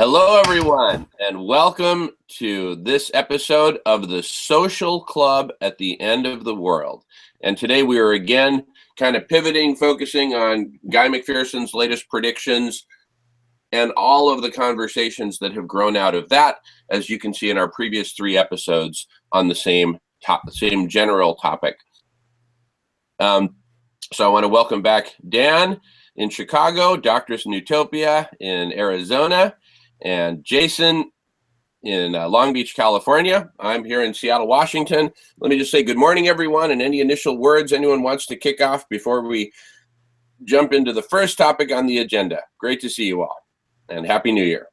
Hello, everyone, and welcome to this episode of the Social Club at the End of the World. And today we are again kind of pivoting, focusing on Guy McPherson's latest predictions and all of the conversations that have grown out of that, as you can see in our previous 3 episodes on the same general topic. So I want to welcome back Dan in Chicago, Doctors in Utopia in Arizona, and Jason in Long Beach, California. I'm here in Seattle, Washington. Let me just say good morning, everyone, and any initial words anyone wants to kick off before we jump into the first topic on the agenda. Great to see you all, and Happy New Year.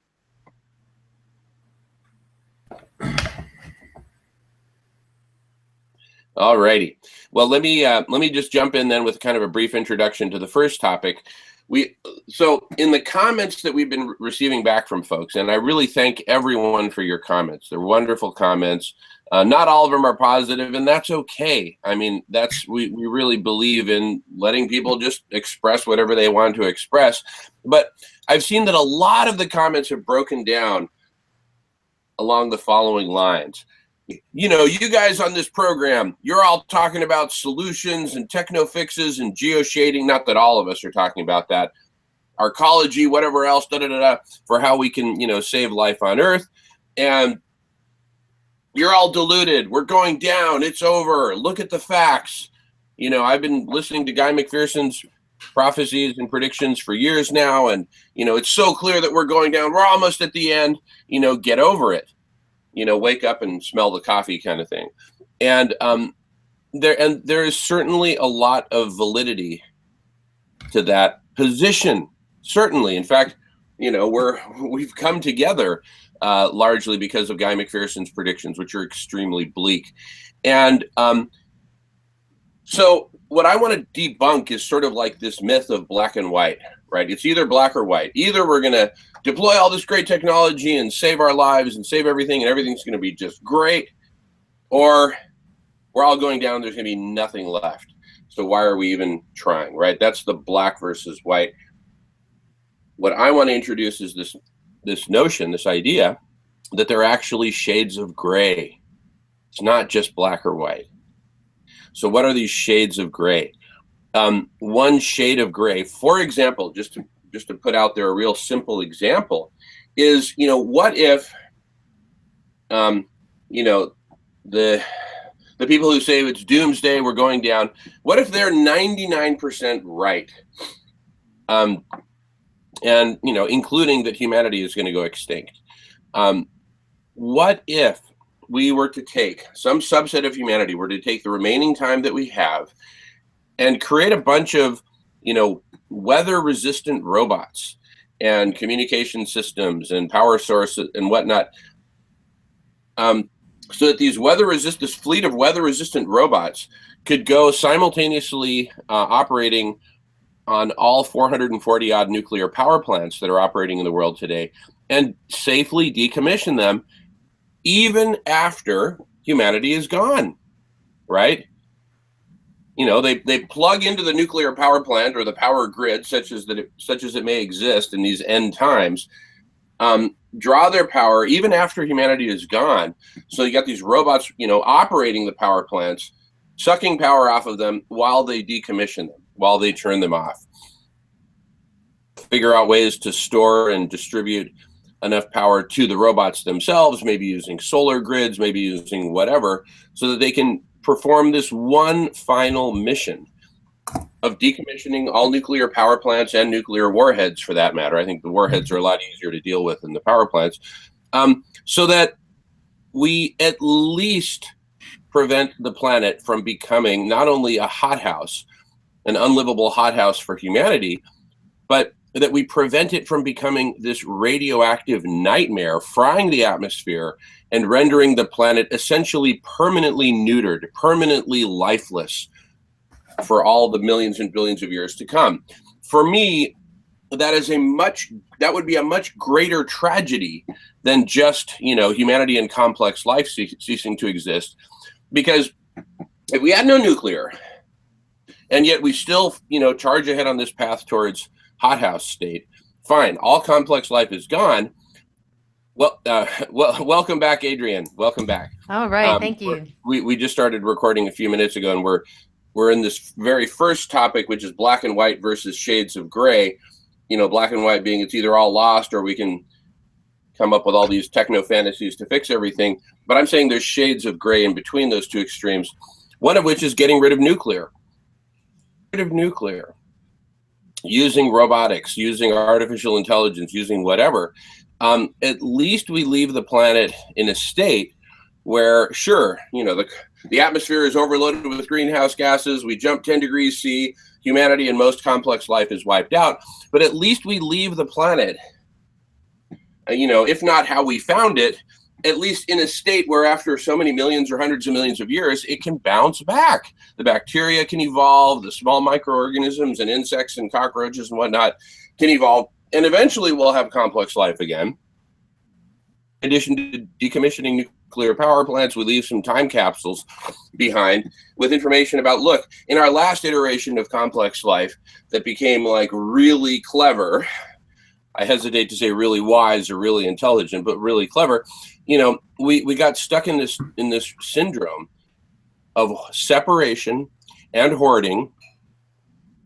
All righty. Well, let me just jump in then with kind of a brief introduction to the first topic. So in the comments that we've been receiving back from folks, and I really thank everyone for your comments. They're wonderful comments. Not all of them are positive, and that's okay. I mean, we really believe in letting people just express whatever they want to express. But I've seen that a lot of the comments have broken down along the following lines. You know, you guys on this program, you're all talking about solutions and techno fixes and geoshading. Not that all of us are talking about that. Arcology, whatever else, for how we can, save life on Earth. And you're all deluded. We're going down. It's over. Look at the facts. I've been listening to Guy McPherson's prophecies and predictions for years now. And, it's so clear that we're going down. We're almost at the end. Get over it. Wake up and smell the coffee kind of thing. And there is certainly a lot of validity to that position. Certainly. In fact, we've come together largely because of Guy McPherson's predictions, which are extremely bleak. And so what I want to debunk is sort of like this myth of black and white, right? It's either black or white. Either we're going to deploy all this great technology and save our lives and save everything, and everything's going to be just great, or we're all going down, there's going to be nothing left. So why are we even trying, right? That's the black versus white. What I want to introduce is this notion, this idea that there are actually shades of gray. It's not just black or white. So what are these shades of gray? One shade of gray, for example, just to put out there a real simple example, is, what if, the people who say it's doomsday, we're going down, what if they're 99% right? And, including that humanity is going to go extinct. What if we were to take some subset of humanity, were to take the remaining time that we have and create a bunch of, weather-resistant robots and communication systems and power sources and whatnot, so that this fleet of weather-resistant robots could go simultaneously operating on all 440-odd nuclear power plants that are operating in the world today and safely decommission them even after humanity is gone, right? They plug into the nuclear power plant or the power grid, such as it may exist in these end times, draw their power even after humanity is gone. So you got these robots, operating the power plants, sucking power off of them while they decommission them, while they turn them off. Figure out ways to store and distribute enough power to the robots themselves, maybe using solar grids, maybe using whatever, so that they can perform this one final mission of decommissioning all nuclear power plants and nuclear warheads, for that matter. I think the warheads are a lot easier to deal with than the power plants, so that we at least prevent the planet from becoming not only a hothouse, an unlivable hothouse for humanity, but that we prevent it from becoming this radioactive nightmare, frying the atmosphere and rendering the planet essentially permanently neutered, permanently lifeless for all the millions and billions of years to come. For me, that would be a much greater tragedy than just, humanity and complex life ceasing to exist. Because if we had no nuclear, and yet we still, charge ahead on this path towards hothouse state, fine, all complex life is gone, Welcome back, Adrienne. Welcome back. All right, thank you. We just started recording a few minutes ago, and we're in this very first topic, which is black and white versus shades of gray. Black and white being it's either all lost or we can come up with all these techno fantasies to fix everything. But I'm saying there's shades of gray in between those two extremes. One of which is getting rid of nuclear. Using robotics, using artificial intelligence, using whatever. At least we leave the planet in a state where, sure, the atmosphere is overloaded with greenhouse gases. We jump 10 degrees C. Humanity and most complex life is wiped out. But at least we leave the planet, if not how we found it, at least in a state where after so many millions or hundreds of millions of years, it can bounce back. The bacteria can evolve, the small microorganisms and insects and cockroaches and whatnot can evolve, and eventually we'll have complex life again. In addition to decommissioning nuclear power plants, we leave some time capsules behind with information about, look, in our last iteration of complex life that became like really clever, I hesitate to say really wise or really intelligent, but really clever, we got stuck in this syndrome of separation and hoarding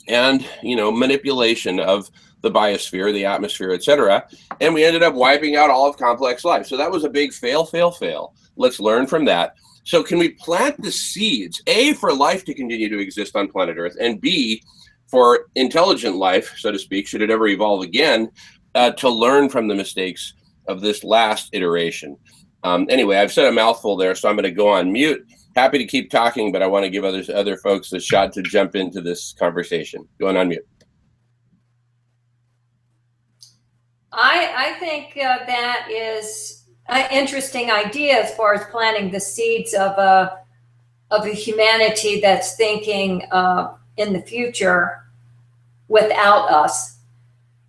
and, manipulation of the biosphere, the atmosphere, etc. And we ended up wiping out all of complex life. So that was a big fail. Let's learn from that. So can we plant the seeds, A, for life to continue to exist on planet Earth, and B, for intelligent life, so to speak, should it ever evolve again, to learn from the mistakes of this last iteration. Anyway, I've said a mouthful there, so I'm going to go on mute. Happy to keep talking, but I want to give other folks a shot to jump into this conversation. Going on mute. I think that is an interesting idea as far as planting the seeds of a humanity that's thinking in the future without us.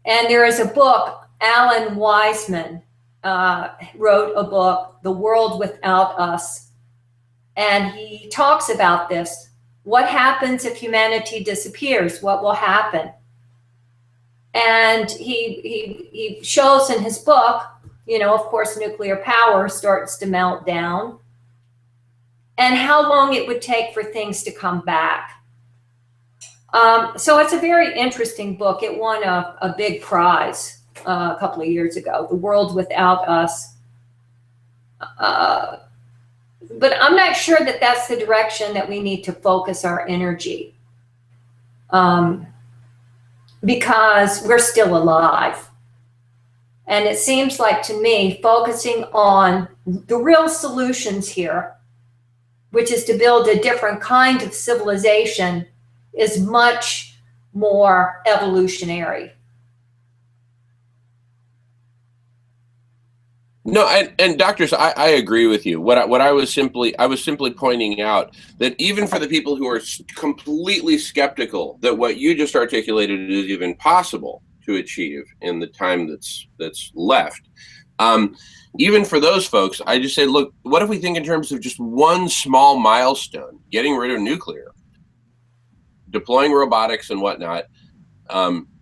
And there is a book, Alan Wiseman wrote a book, The World Without Us. And he talks about this. What happens if humanity disappears? What will happen? And he shows in his book, of course, nuclear power starts to melt down and how long it would take for things to come back. So it's a very interesting book. It won a big prize a couple of years ago, The World Without Us. But I'm not sure that that's the direction that we need to focus our energy. Because we're still alive. And it seems like to me, focusing on the real solutions here, which is to build a different kind of civilization, is much more evolutionary. No, and doctors, I agree with you. What I was simply pointing out that even for the people who are completely skeptical that what you just articulated is even possible to achieve in the time that's left, even for those folks, I just say, look, what if we think in terms of just one small milestone, getting rid of nuclear, deploying robotics and whatnot,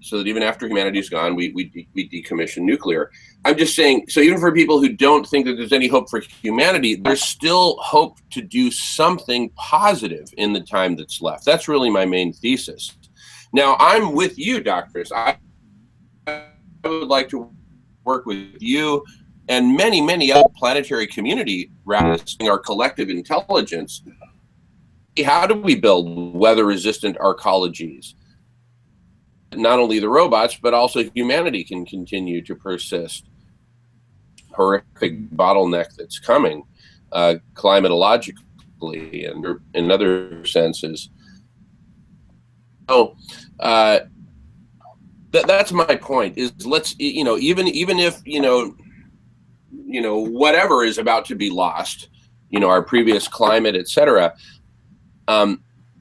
so that even after humanity's gone, we decommission nuclear. I'm just saying, so even for people who don't think that there's any hope for humanity, there's still hope to do something positive in the time that's left. That's really my main thesis. Now, I'm with you, doctors. I would like to work with you and many other planetary community raising our collective intelligence. How do we build weather-resistant arcologies? Not only the robots, but also humanity can continue to persist. Horrific bottleneck that's coming, climatologically and in other senses. So that's my point. Is let's even if whatever is about to be lost, our previous climate, etc.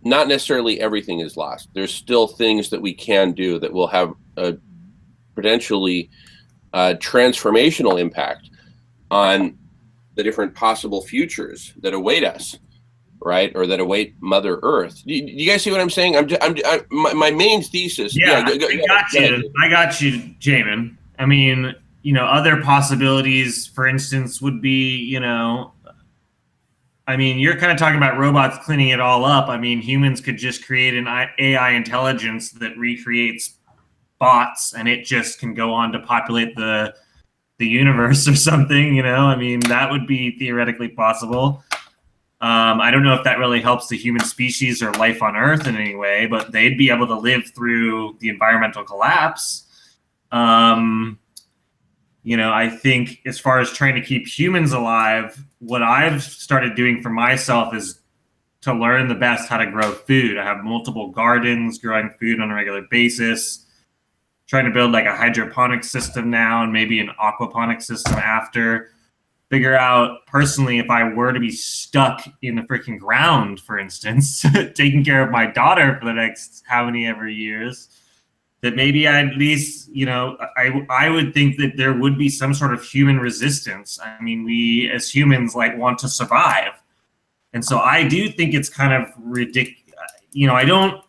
Not necessarily everything is lost. There's still things that we can do that will have a potentially transformational impact on the different possible futures that await us, right? Or that await Mother Earth. Do you guys see what I'm saying? My main thesis. Yeah, I got you, Jamin. I mean, other possibilities, for instance, would be, I mean, you're kind of talking about robots cleaning it all up. I mean, humans could just create an AI intelligence that recreates bots, and it just can go on to populate the universe or something. I mean, that would be theoretically possible. I don't know if that really helps the human species or life on Earth in any way, but they'd be able to live through the environmental collapse. I think as far as trying to keep humans alive, what I've started doing for myself is to learn the best how to grow food. I have multiple gardens growing food on a regular basis, trying to build like a hydroponic system now and maybe an aquaponic system after. Figure out personally, if I were to be stuck in the freaking ground, for instance, taking care of my daughter for the next how many ever years, that maybe I at least, I would think that there would be some sort of human resistance. I mean, we as humans want to survive. And so I do think it's kind of ridiculous. I'm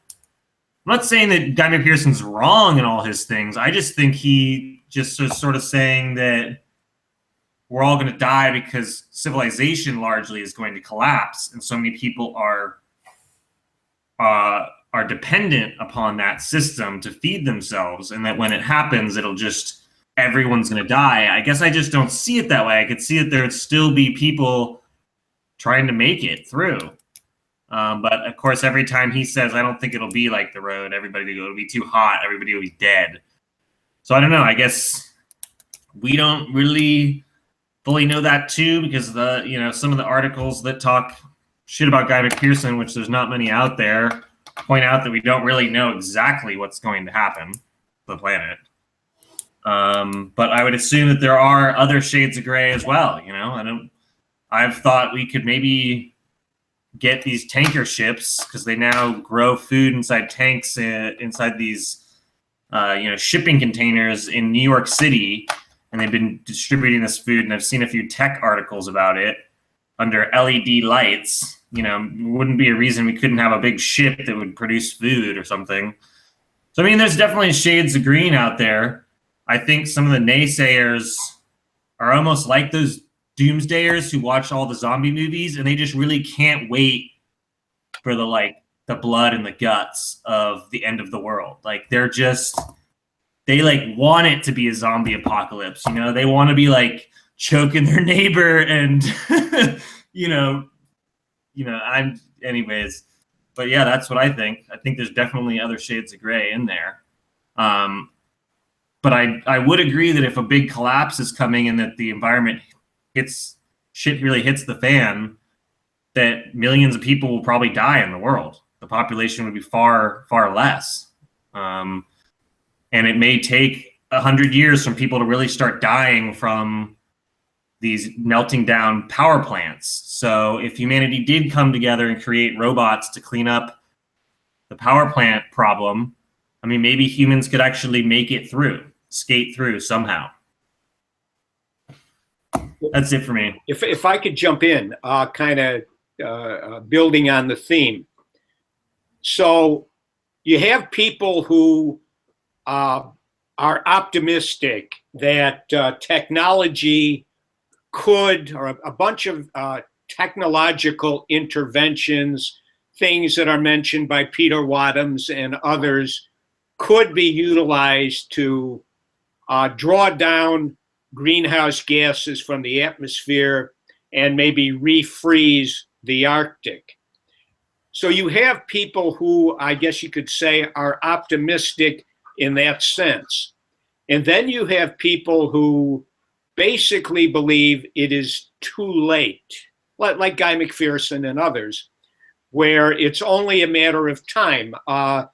not saying that Guy McPherson's wrong in all his things. I just think he just is sort of saying that we're all going to die because civilization largely is going to collapse, and so many people are dependent upon that system to feed themselves, and that when it happens, everyone's going to die. I guess I just don't see it that way. I could see that there would still be people trying to make it through. But of course, every time he says, I don't think it'll be like the road, it'll be too hot, everybody will be dead. So I don't know. I guess we don't really fully know that too, because some of the articles that talk shit about Guy McPherson, which there's not many out there, point out that we don't really know exactly what's going to happen to the planet. But I would assume that there are other shades of gray as well. I've thought we could maybe get these tanker ships, because they now grow food inside tanks, inside these shipping containers in New York City. And they've been distributing this food, and I've seen a few tech articles about it under LED lights. Wouldn't be a reason we couldn't have a big ship that would produce food or something. So, I mean, there's definitely shades of green out there. I think some of the naysayers are almost like those doomsdayers who watch all the zombie movies, and they just really can't wait for the blood and the guts of the end of the world. They want it to be a zombie apocalypse. They want to be choking their neighbor and, anyways. But yeah, that's what I think. I think there's definitely other shades of gray in there. But I would agree that if a big collapse is coming and that the environment really hits the fan, that millions of people will probably die in the world. The population would be far, far less. And it may take 100 years for people to really start dying from these melting down power plants. So if humanity did come together and create robots to clean up the power plant problem, I mean, maybe humans could actually make it through, skate through somehow. That's it for me. If I could jump in, building on the theme. So you have people who are optimistic that technology could, or a bunch of technological interventions, things that are mentioned by Peter Wadhams and others, could be utilized to draw down greenhouse gases from the atmosphere and maybe refreeze the Arctic. So you have people who, I guess you could say, are optimistic in that sense. And then you have people who basically believe it is too late, like Guy McPherson and others, where it's only a matter of time. A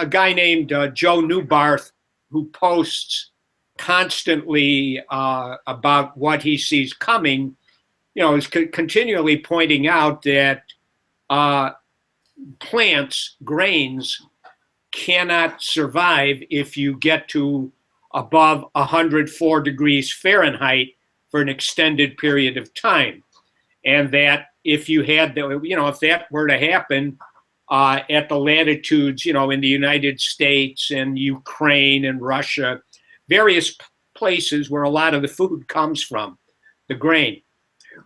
guy named Joe Newbarth, who posts constantly about what he sees coming, is continually pointing out that plants, grains, cannot survive if you get to above 104 degrees Fahrenheit for an extended period of time. And that if you had, if that were to happen at the latitudes, in the United States and Ukraine and Russia, various places where a lot of the food comes from, the grain.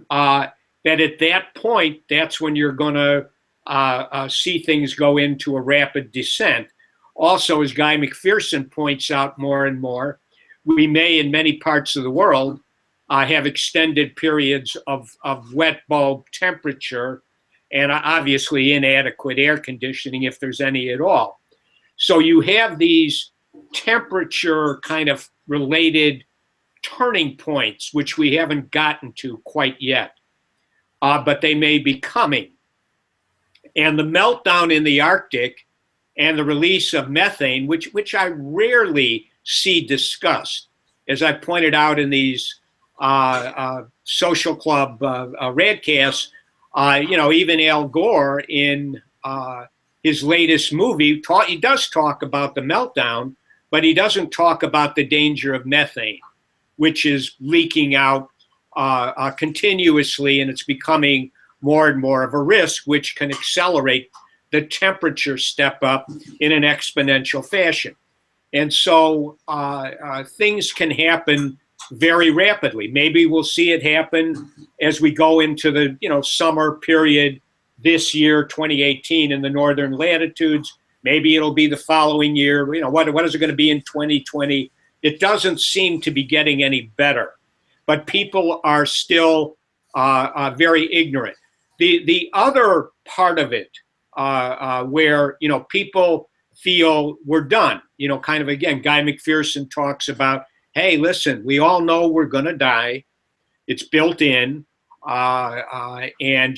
That at that point, that's when you're going to see things go into a rapid descent. Also, as Guy McPherson points out more and more, we may, in many parts of the world, have extended periods of wet bulb temperature and obviously inadequate air conditioning, if there's any at all. So you have these temperature kind of related turning points, which we haven't gotten to quite yet, but they may be coming. And the meltdown in the Arctic and the release of methane, which I rarely see discussed, as I pointed out in these social club radcasts, even Al Gore in his latest movie, he does talk about the meltdown, but he doesn't talk about the danger of methane, which is leaking out continuously, and it's becoming more and more of a risk, which can accelerate the temperature step up in an exponential fashion. And so things can happen very rapidly. Maybe we'll see it happen as we go into the summer period this year, 2018, in the northern latitudes. Maybe it'll be the following year. What is it going to be in 2020? It doesn't seem to be getting any better, but people are still very ignorant. The other part of it, where people feel we're done, kind of, again, Guy McPherson talks about, hey, listen, we all know we're going to die. It's built in. And,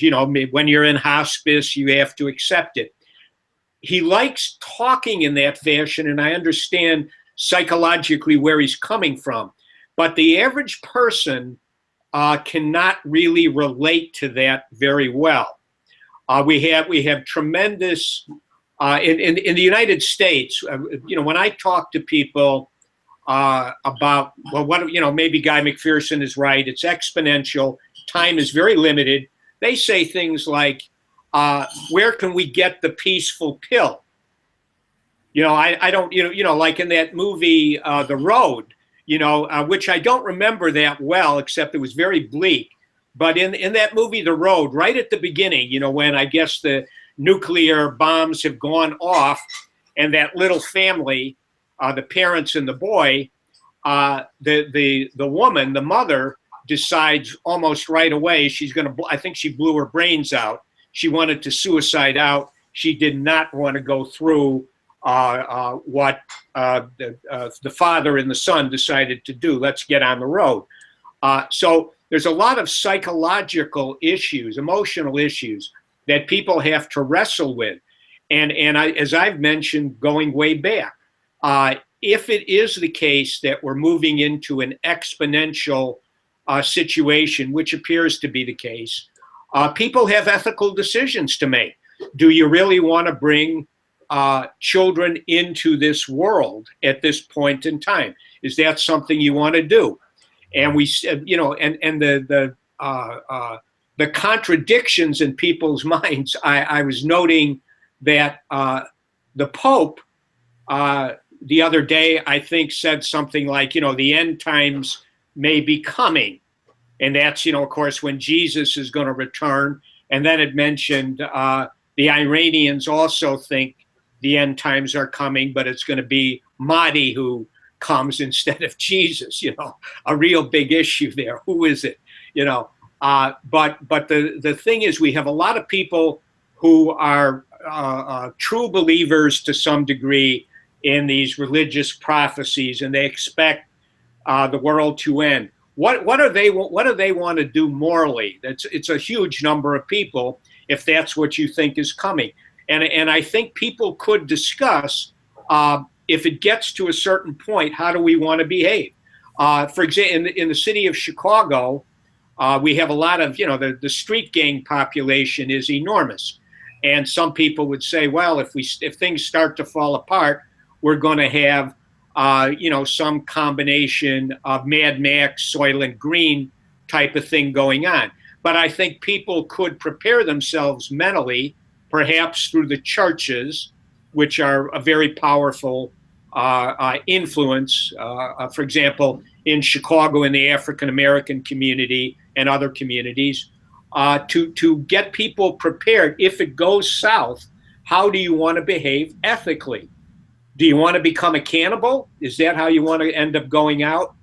when you're in hospice, you have to accept it. He likes talking in that fashion, and I understand psychologically where he's coming from. But the average person cannot really relate to that very well. We have tremendous, in the United States, when I talk to people about, maybe Guy McPherson is right, it's exponential, time is very limited. They say things like, where can we get the peaceful pill? I don't, like in that movie, The Road, which I don't remember that well, except it was very bleak. But in that movie, The Road, right at the beginning, when I guess the nuclear bombs have gone off and that little family, the parents and the boy, the woman, the mother, decides almost right away she's going to, I think she blew her brains out. She wanted to suicide out. She did not want to go through what the father and the son decided to do. Let's get on the road. So there's a lot of psychological issues, emotional issues that people have to wrestle with. And as I've mentioned, going way back, if it is the case that we're moving into an exponential situation, which appears to be the case, people have ethical decisions to make. Do you really want to bring children into this world at this point in time? Is that something you want to do? And we, and the contradictions in people's minds. I was noting that the Pope the other day, I think, said something like, the end times may be coming. And that's, of course, when Jesus is going to return. And then it mentioned the Iranians also think the end times are coming, but it's going to be Mahdi who comes instead of Jesus, a real big issue there. Who is it? But the thing is, we have a lot of people who are true believers to some degree in these religious prophecies, and they expect the world to end. What do they want to do morally? It's a huge number of people if that's what you think is coming. And I think people could discuss, if it gets to a certain point, how do we want to behave? For example, in the city of Chicago, we have a lot of, the street gang population is enormous. And some people would say, well, if things start to fall apart, we're going to have, some combination of Mad Max, Soylent Green type of thing going on. But I think people could prepare themselves mentally, perhaps through the churches, which are a very powerful influence, for example, in Chicago in the African American community and other communities, to get people prepared. If it goes south, how do you want to behave ethically? Do you want to become a cannibal? Is that how you want to end up going out?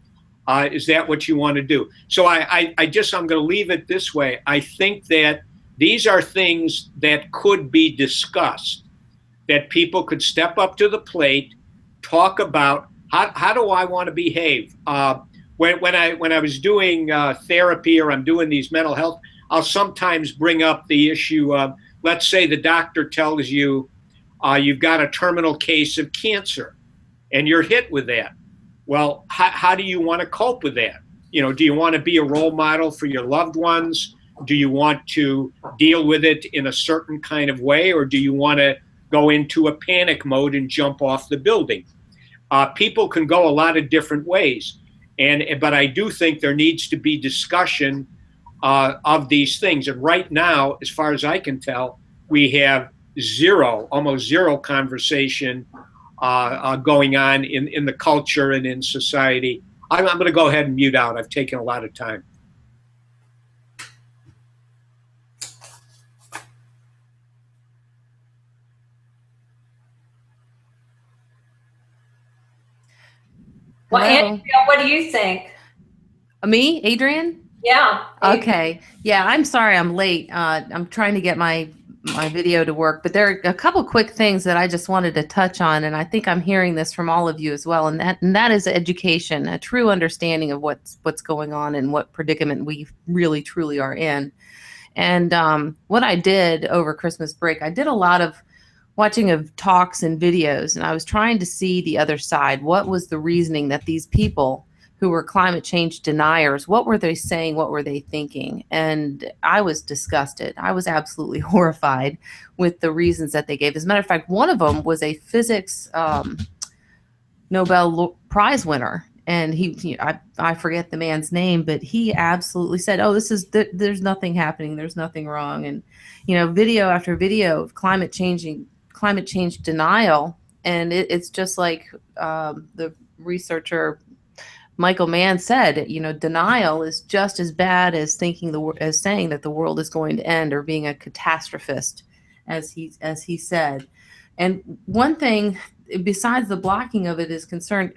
Is that what you want to do? So I'm going to leave it this way. I think that these are things that could be discussed, that people could step up to the plate, talk about how do I want to behave. When I was doing therapy, or I'm doing these mental health, I'll sometimes bring up the issue of, let's say the doctor tells you you've got a terminal case of cancer and you're hit with that. Well, how do you want to cope with that? Do you want to be a role model for your loved ones? Do you want to deal with it in a certain kind of way, or do you want to go into a panic mode and jump off the building? People can go a lot of different ways, but I do think there needs to be discussion of these things. And right now, as far as I can tell, we have almost zero conversation going on in the culture and in society. I'm going to go ahead and mute out. I've taken a lot of time. Well, Andrea, what do you think? Me, Adrienne? Yeah. Okay. Yeah, I'm sorry I'm late. I'm trying to get my video to work, but there are a couple quick things that I just wanted to touch on, and I think I'm hearing this from all of you as well, and that is education, a true understanding of what's going on and what predicament we really truly are in. And what I did over Christmas break, I did a lot of watching of talks and videos, and I was trying to see the other side. What was the reasoning that these people who were climate change deniers, what were they saying? What were they thinking? And I was disgusted. I was absolutely horrified with the reasons that they gave. As a matter of fact, one of them was a physics Nobel Prize winner. And I forget the man's name, but he absolutely said, "Oh, there's nothing happening. There's nothing wrong." And, video after video of climate change denial. And it's just like the researcher Michael Mann said, denial is just as bad as as saying that the world is going to end, or being a catastrophist, as he said. And one thing besides the blocking of it is concerned.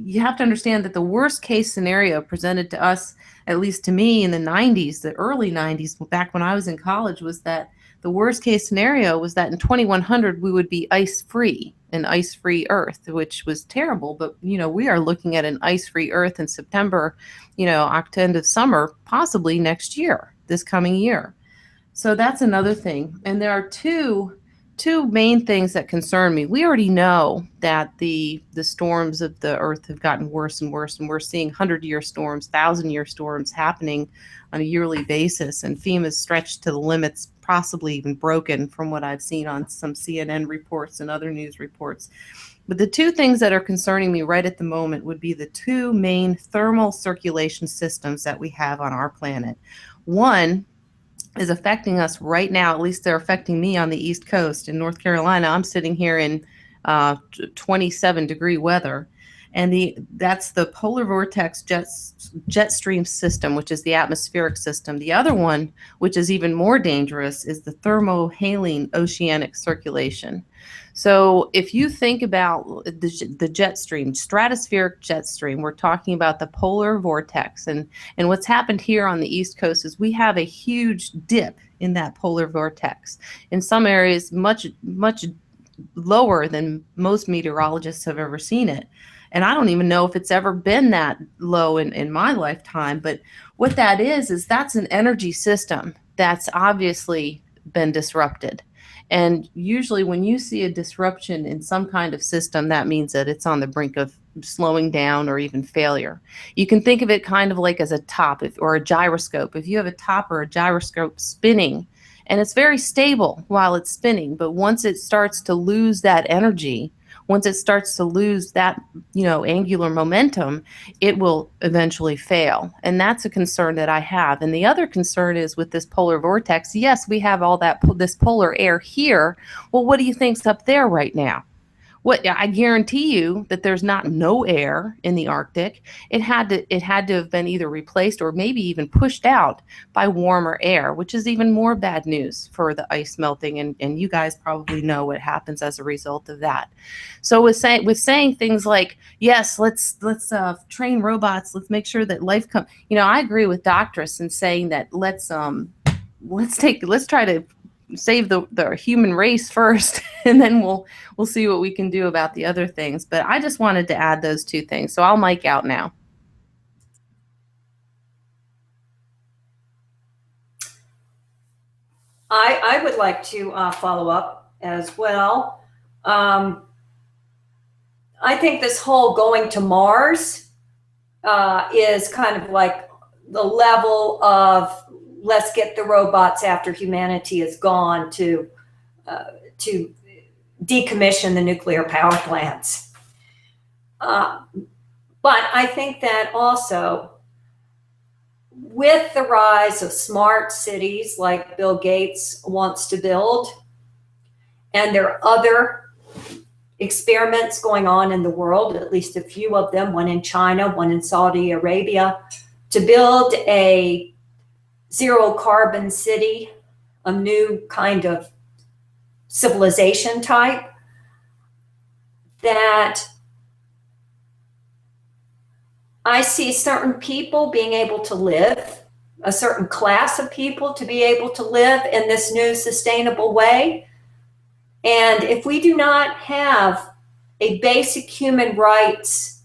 You have to understand that the worst case scenario presented to us, at least to me in the 90s, the early 90s, back when I was in college, was that the worst case scenario was that in 2100 we would be ice-free, an ice-free Earth, which was terrible. But, we are looking at an ice-free Earth in September, end of summer, possibly next year, this coming year. So that's another thing. And there are two main things that concern me. We already know that the storms of the Earth have gotten worse and worse, and we're seeing 100-year storms, 1,000-year storms happening on a yearly basis, and FEMA's stretched to the limits, possibly even broken, from what I've seen on some CNN reports and other news reports. But the two things that are concerning me right at the moment would be the two main thermal circulation systems that we have on our planet. One is affecting us right now, at least they're affecting me on the East Coast. In North Carolina, I'm sitting here in 27-degree weather. And that's the polar vortex jet stream system, which is the atmospheric system. The other one, which is even more dangerous, is the thermohaline oceanic circulation. So if you think about the jet stream, stratospheric jet stream, we're talking about the polar vortex. And what's happened here on the East Coast is we have a huge dip in that polar vortex. In some areas, much, much lower than most meteorologists have ever seen it. And I don't even know if it's ever been that low in my lifetime. But what that is that's an energy system that's obviously been disrupted. And usually when you see a disruption in some kind of system, that means that it's on the brink of slowing down or even failure. You can think of it kind of like as a top or a gyroscope. If you have a top or a gyroscope spinning, and it's very stable while it's spinning, but once it starts to lose that energy, once it starts to lose that, angular momentum, it will eventually fail. And that's a concern that I have. And the other concern is with this polar vortex. Yes, we have all this polar air here. Well, what do you think's up there right now? what I guarantee you that there's not no air in the Arctic. It had to have been either replaced or maybe even pushed out by warmer air, which is even more bad news for the ice melting. And you guys probably know what happens as a result of that. So with saying things like, yes, let's train robots, let's make sure that life comes. I agree with Doctress in saying that let's try to save the human race first, and then we'll see what we can do about the other things. But I just wanted to add those two things. So I'll mic out now. I would like to follow up as well. I think this whole going to Mars is kind of like the level of let's get the robots after humanity is gone to decommission the nuclear power plants. But I think that also with the rise of smart cities like Bill Gates wants to build, and there are other experiments going on in the world, at least a few of them, one in China, one in Saudi Arabia, to build a zero carbon city, a new kind of civilization type, that I see certain people being able to live, a certain class of people to be able to live in this new sustainable way. And if we do not have a basic human rights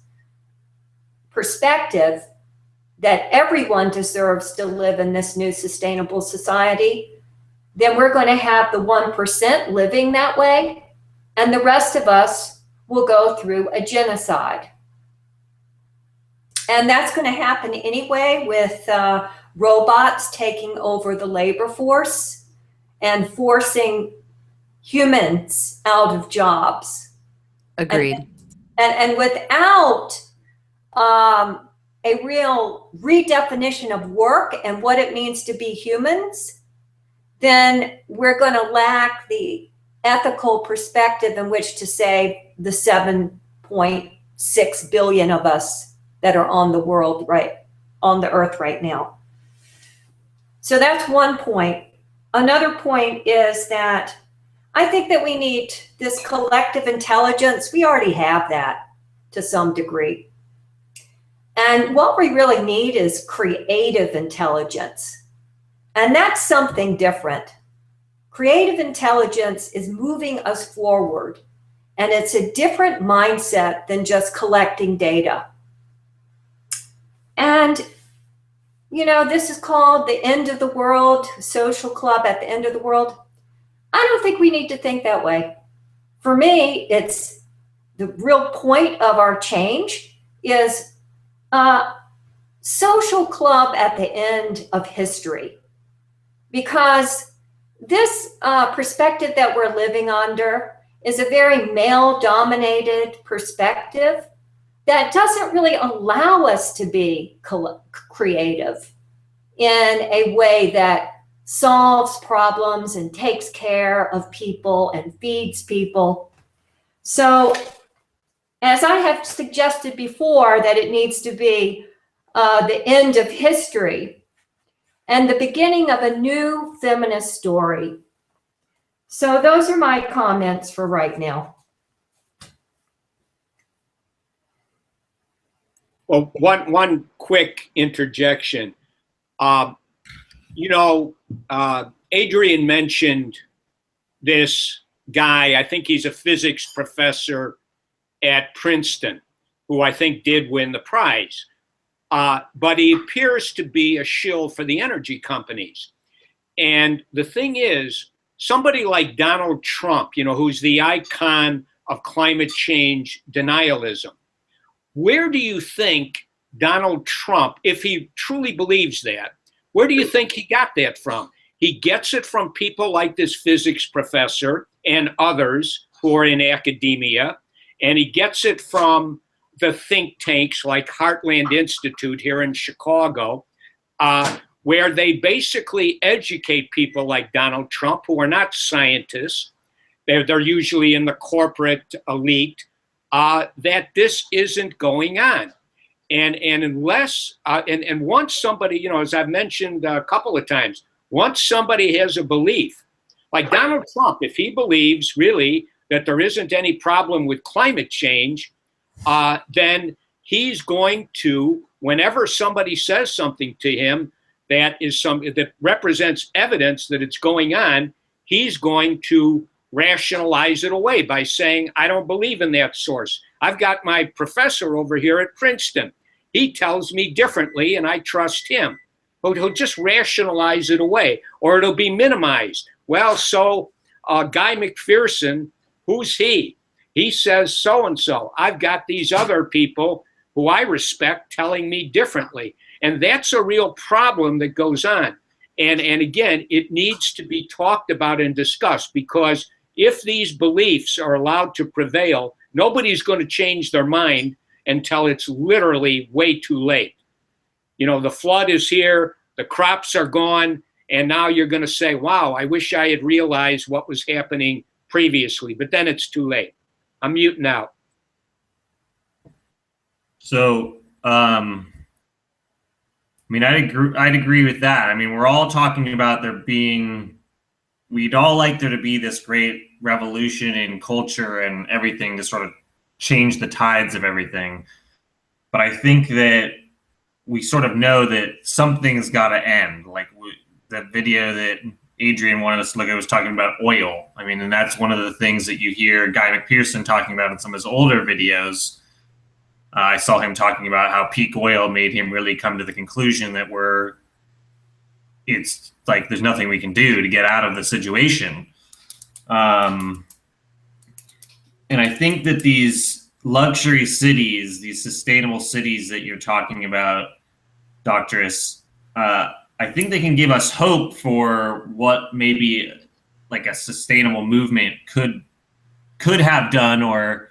perspective that everyone deserves to live in this new sustainable society, then we're going to have the 1% living that way, and the rest of us will go through a genocide. And that's going to happen anyway with robots taking over the labor force and forcing humans out of jobs. Agreed. And without a real redefinition of work and what it means to be humans, then we're going to lack the ethical perspective in which to save the 7.6 billion of us that are on the world, right, on the earth right now. So that's one point. Another point is that I think that we need this collective intelligence. We already have that to some degree. And what we really need is creative intelligence. And that's something different. Creative intelligence is moving us forward. And it's a different mindset than just collecting data. And, you know, this is called the end of the world, social club at the end of the world. I don't think we need to think that way. For me, it's the real point of our change is social club at the end of history. Because this perspective that we're living under is a very male-dominated perspective that doesn't really allow us to be creative in a way that solves problems and takes care of people and feeds people. So, as I have suggested before, that it needs to be the end of history and the beginning of a new feminist story. So those are my comments for right now. Well, one quick interjection. Adrienne mentioned this guy, I think he's a physics professor at Princeton, who I think did win the prize. But he appears to be a shill for the energy companies. And the thing is, somebody like Donald Trump, who's the icon of climate change denialism, where do you think Donald Trump, if he truly believes that, where do you think he got that from? He gets it from people like this physics professor and others who are in academia, and he gets it from the think tanks like Heartland Institute here in Chicago, where they basically educate people like Donald Trump, who are not scientists, they're usually in the corporate elite, that this isn't going on. And unless, and once somebody, you know, as I've mentioned a couple of times, once somebody has a belief, like Donald Trump, if he believes really that there isn't any problem with climate change, then he's going to, whenever somebody says something to him that represents evidence that it's going on, he's going to rationalize it away by saying, I don't believe in that source. I've got my professor over here at Princeton. He tells me differently, and I trust him. But he'll just rationalize it away, or it'll be minimized. Well, so Guy McPherson, who's he? He says so-and-so. I've got these other people who I respect telling me differently. And that's a real problem that goes on. And again, it needs to be talked about and discussed, because if these beliefs are allowed to prevail, nobody's going to change their mind until it's literally way too late. You know, the flood is here, the crops are gone, and now you're going to say, wow, I wish I had realized what was happening previously, but then it's too late. I'm muting out. So, I mean, I'd agree with that. I mean, we're all talking about we'd all like there to be this great revolution in culture and everything to sort of change the tides of everything. But I think that we sort of know that something's got to end. Like the video that Adrienne wanted us to look at was talking about oil. I mean, and that's one of the things that you hear Guy McPherson talking about in some of his older videos. I saw him talking about how peak oil made him really come to the conclusion that it's like there's nothing we can do to get out of the situation. And I think that these luxury cities, these sustainable cities that you're talking about, Doctress, I think they can give us hope for what maybe like a sustainable movement could have done or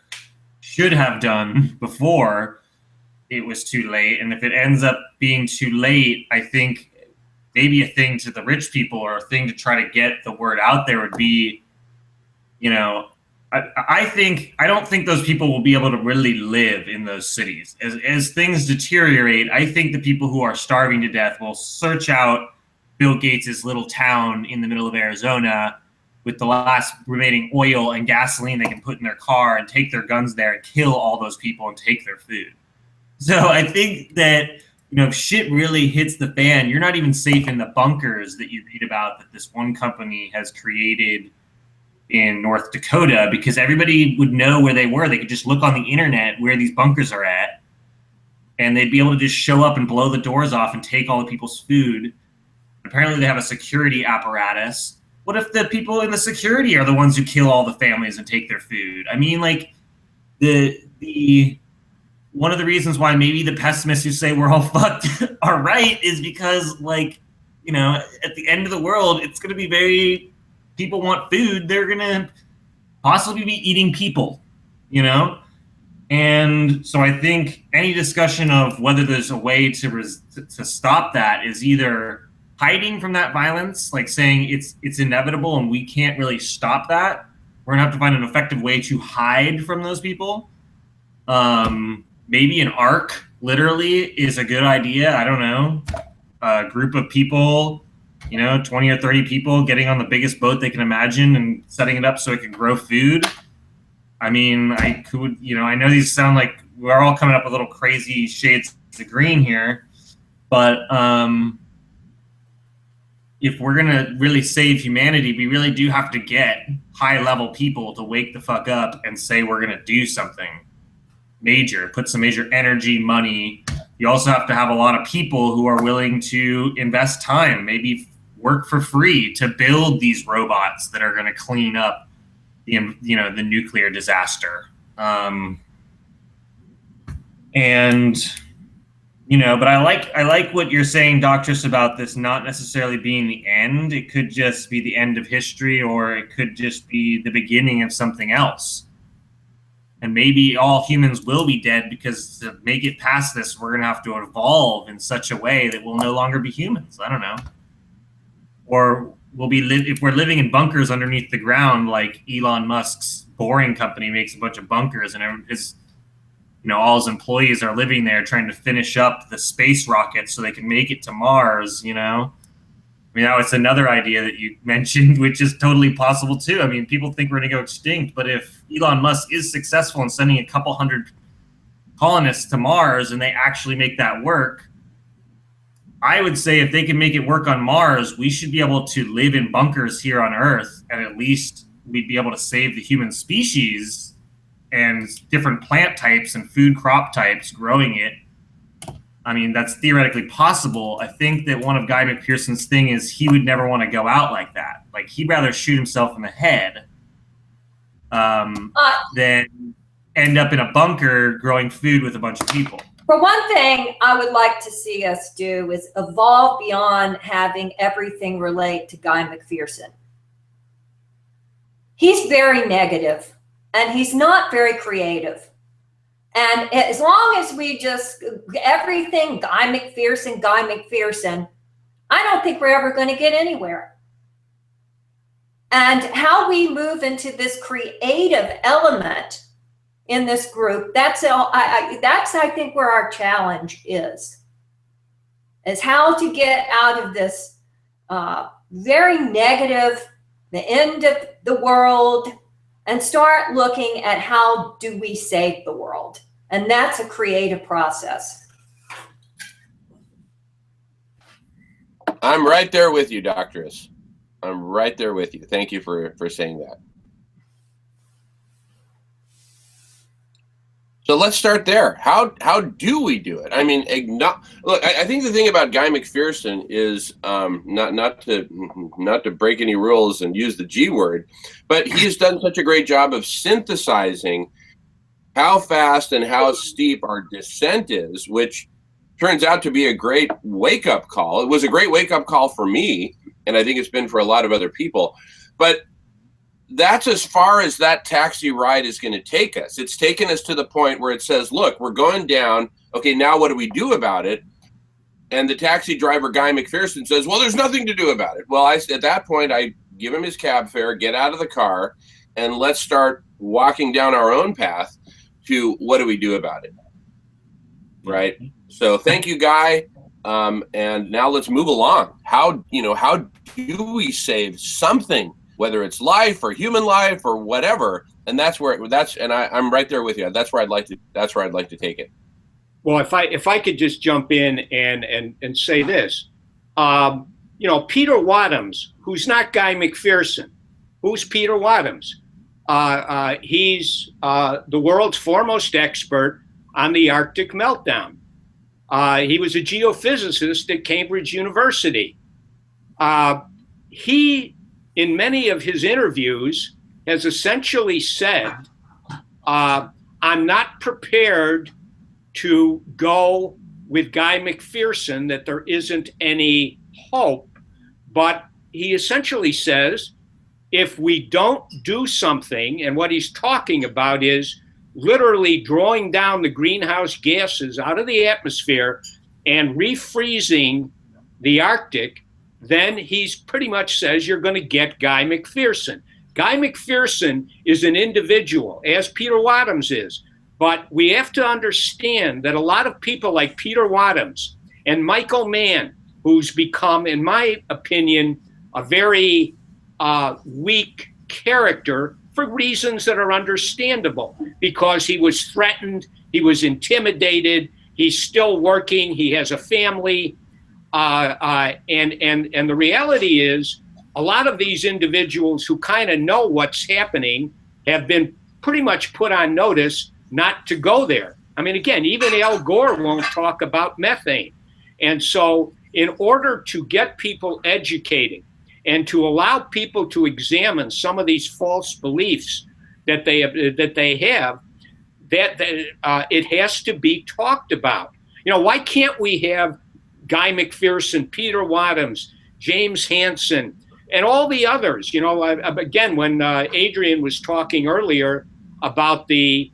should have done before it was too late. And if it ends up being too late, I think maybe a thing to the rich people or a thing to try to get the word out there would be, you know, I don't think those people will be able to really live in those cities. As things deteriorate, I think the people who are starving to death will search out Bill Gates's little town in the middle of Arizona with the last remaining oil and gasoline they can put in their car and take their guns there and kill all those people and take their food. So I think that, you know, if shit really hits the fan, you're not even safe in the bunkers that you read about that this one company has created in North Dakota, because everybody would know where they were. They could just look on the internet where these bunkers are at, and they'd be able to just show up and blow the doors off and take all the people's food. Apparently they have a security apparatus. What if the people in the security are the ones who kill all the families and take their food? I mean, like, the one of the reasons why maybe the pessimists who say we're all fucked are right is because, like, you know, at the end of the world, it's going to be people want food. They're going to possibly be eating people, you know? And so I think any discussion of whether there's a way to stop that is either hiding from that violence, like saying it's inevitable and we can't really stop that. We're gonna have to find an effective way to hide from those people. Maybe an ark literally is a good idea. I don't know. A group of people, you know, 20 or 30 people getting on the biggest boat they can imagine and setting it up so it can grow food. I mean, I could, you know, I know these sound like we're all coming up with little crazy shades of green here, but if we're going to really save humanity, we really do have to get high-level people to wake the fuck up and say we're going to do something major, put some major energy, money. You also have to have a lot of people who are willing to invest time, maybe work for free to build these robots that are going to clean up the nuclear disaster. But I like what you're saying, Doctress, about this not necessarily being the end. It could just be the end of history, or it could just be the beginning of something else. And maybe all humans will be dead because to make it past this, we're going to have to evolve in such a way that we'll no longer be humans. I don't know. Or if we're living in bunkers underneath the ground, like Elon Musk's Boring Company makes a bunch of bunkers, and his, all his employees are living there trying to finish up the space rocket so they can make it to Mars. Now it's another idea that you mentioned, which is totally possible too. I mean, people think we're going to go extinct, but if Elon Musk is successful in sending a couple hundred colonists to Mars and they actually make that work, I would say if they can make it work on Mars, we should be able to live in bunkers here on Earth, and at least we'd be able to save the human species and different plant types and food crop types growing it. I mean, that's theoretically possible. I think that one of Guy McPherson's thing is he would never want to go out like that. Like, he'd rather shoot himself in the head than end up in a bunker growing food with a bunch of people. For one thing, I would like to see us do is evolve beyond having everything relate to Guy McPherson. He's very negative, and he's not very creative. And as long as we just, everything Guy McPherson, I don't think we're ever going to get anywhere. And how we move into this creative element in this group, that's I think where our challenge is how to get out of this very negative, the end of the world, and start looking at how do we save the world. And that's a creative process. I'm right there with you, Doctoress. I'm right there with you. Thank you for saying that. So let's start there. How do we do it? I mean, look, I think the thing about Guy McPherson is not to break any rules and use the G word, but he has done such a great job of synthesizing how fast and how steep our descent is, which turns out to be a great wake-up call. It was a great wake-up call for me, and I think it's been for a lot of other people. But that's as far as that taxi ride is going to take us. It's taken us to the point where it says, look, we're going down. Okay, now what do we do about it? And the taxi driver, Guy McPherson, says, well, there's nothing to do about it. Well, at that point, I give him his cab fare, get out of the car, and let's start walking down our own path to what do we do about it, right? So thank you, Guy. And now let's move along. How do we save something, whether it's life or human life or whatever? And I'm right there with you. That's where I'd like to take it. Well, if I could just jump in and say this, Peter Wadhams, who's not Guy McPherson, who's Peter Wadhams? He's the world's foremost expert on the Arctic meltdown. He was a geophysicist at Cambridge University. He, in many of his interviews, has essentially said, I'm not prepared to go with Guy McPherson, that there isn't any hope. But he essentially says, if we don't do something, and what he's talking about is literally drawing down the greenhouse gases out of the atmosphere and refreezing the Arctic, then he's pretty much says you're going to get Guy McPherson. Guy McPherson is an individual, as Peter Wadhams is. But we have to understand that a lot of people like Peter Wadhams and Michael Mann, who's become, in my opinion, a very weak character for reasons that are understandable, because he was threatened, he was intimidated, he's still working, he has a family, and the reality is a lot of these individuals who kind of know what's happening have been pretty much put on notice not to go there. I mean, again, even Al Gore won't talk about methane. And so in order to get people educated and to allow people to examine some of these false beliefs that they have, it has to be talked about. Why can't we have Guy McPherson, Peter Wadhams, James Hansen, and all the others? Again, when Adrienne was talking earlier about the,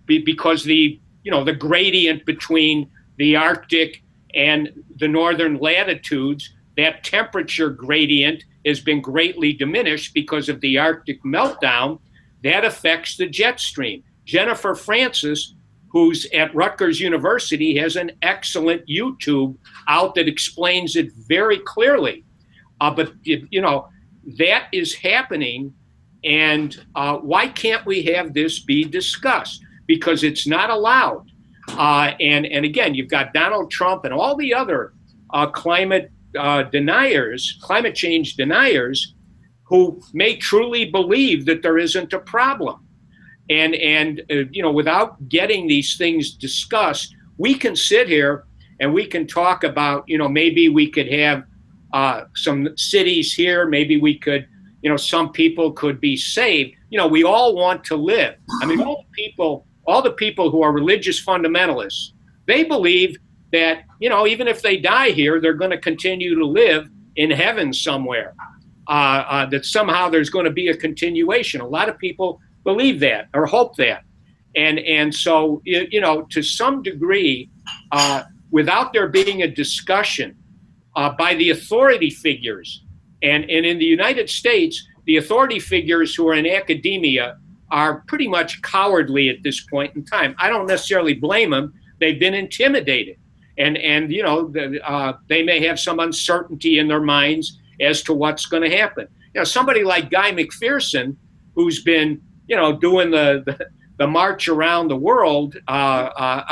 because the gradient between the Arctic and the northern latitudes, that temperature gradient has been greatly diminished because of the Arctic meltdown. That affects the jet stream. Jennifer Francis, who's at Rutgers University, has an excellent YouTube out that explains it very clearly. But that is happening, and why can't we have this be discussed? Because it's not allowed. And again, you've got Donald Trump and all the other climate change deniers, who may truly believe that there isn't a problem. And without getting these things discussed, we can sit here and we can talk about, maybe we could have some cities here, maybe we could, some people could be saved. We all want to live. I mean, all the people who are religious fundamentalists, they believe that, even if they die here, they're going to continue to live in heaven somewhere, that somehow there's going to be a continuation. A lot of people believe that or hope that. And so, to some degree, without there being a discussion by the authority figures, and in the United States, the authority figures who are in academia are pretty much cowardly at this point in time. I don't necessarily blame them. They've been intimidated. And they may have some uncertainty in their minds as to what's going to happen. Somebody like Guy McPherson, who's been, doing the march around the world,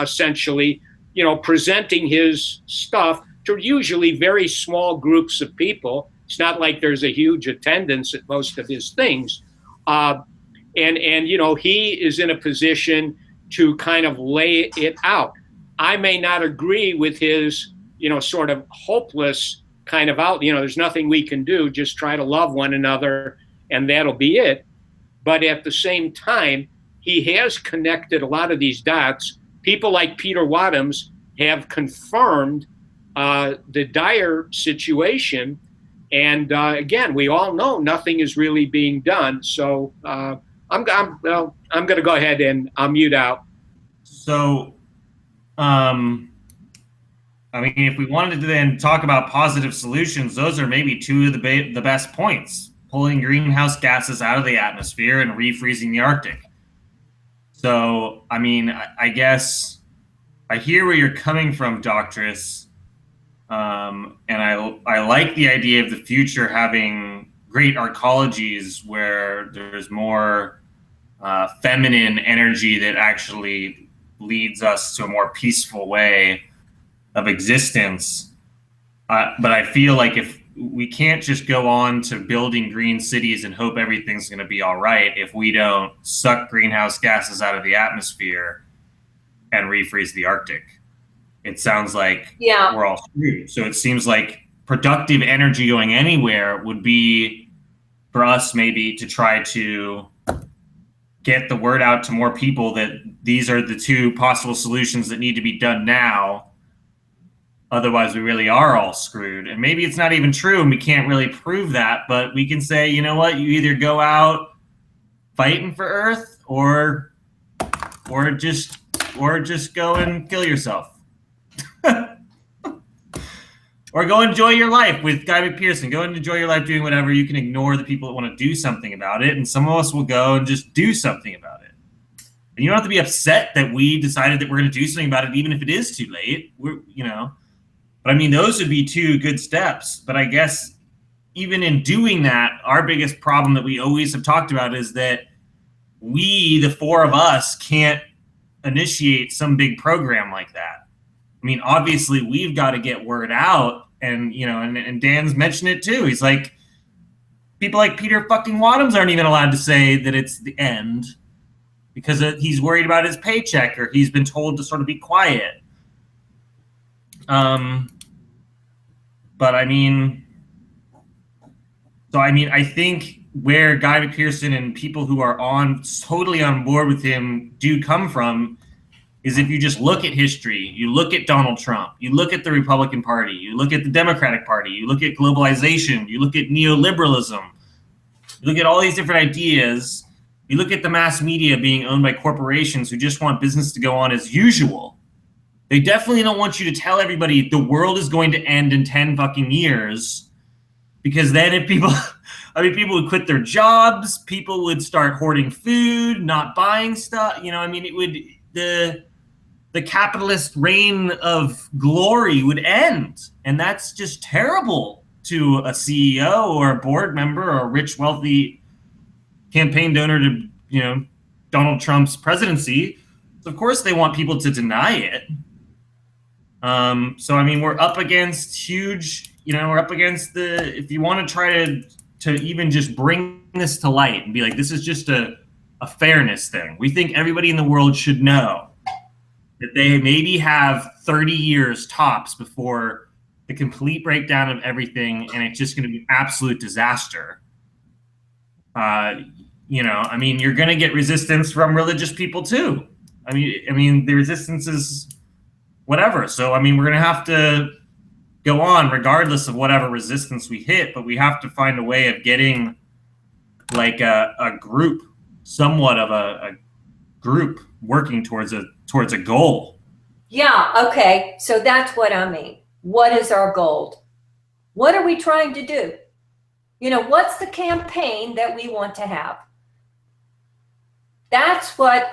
essentially, presenting his stuff to usually very small groups of people. It's not like there's a huge attendance at most of his things. And he is in a position to kind of lay it out. I may not agree with his, sort of hopeless kind of out, there's nothing we can do, just try to love one another and that'll be it. But at the same time, he has connected a lot of these dots. People like Peter Wadhams have confirmed the dire situation. And again, we all know nothing is really being done. So I'm going to go ahead and I'll mute out. So, if we wanted to then talk about positive solutions, those are maybe two of the best points: pulling greenhouse gases out of the atmosphere and refreezing the Arctic. So, I guess I hear where you're coming from, Doctress, and I like the idea of the future having great arcologies where there's more feminine energy that actually leads us to a more peaceful way of existence. But I feel like if we can't just go on to building green cities and hope everything's going to be all right if we don't suck greenhouse gases out of the atmosphere and refreeze the Arctic. It sounds like we're all screwed. So it seems like productive energy going anywhere would be for us maybe to try to get the word out to more people that these are the two possible solutions that need to be done now. Otherwise, we really are all screwed. And maybe it's not even true and we can't really prove that, but we can say, you know what, you either go out fighting for Earth or just go and kill yourself. Or go enjoy your life with Guy McPherson. Go and enjoy your life doing whatever. You can ignore the people that want to do something about it. And some of us will go and just do something about it. And you don't have to be upset that we decided that we're going to do something about it, even if it is too late. But those would be two good steps. But I guess even in doing that, our biggest problem that we always have talked about is that we, the four of us, can't initiate some big program like that. Obviously, we've got to get word out. And, and Dan's mentioned it too. He's like, people like Peter fucking Wadhams aren't even allowed to say that it's the end because he's worried about his paycheck or he's been told to sort of be quiet. I think where Guy McPherson and people who are totally on board with him do come from is if you just look at history, you look at Donald Trump, you look at the Republican Party, you look at the Democratic Party, you look at globalization, you look at neoliberalism, you look at all these different ideas, you look at the mass media being owned by corporations who just want business to go on as usual. They definitely don't want you to tell everybody the world is going to end in 10 fucking years because then if people, I mean, people would quit their jobs, people would start hoarding food, not buying stuff. You know, I mean, it would, the capitalist reign of glory would end. And that's just terrible to a CEO or a board member or a rich, wealthy campaign donor to, you know, Donald Trump's presidency. So of course they want people to deny it. So, I mean, we're up against huge, you know, we're up against the, if you want to try to even just bring this to light and be like, this is just a fairness thing. We think everybody in the world should know that they maybe have 30 years tops before the complete breakdown of everything, and it's just going to be absolute disaster. You know, I mean, you're going to get resistance from religious people too. I mean, the resistance is whatever. So, I mean, we're going to have to go on regardless of whatever resistance we hit, but we have to find a way of getting like a group, somewhat of a group working towards a goal. Yeah, okay. So that's what I mean. What is our goal? What are we trying to do? You know, what's the campaign that we want to have? That's what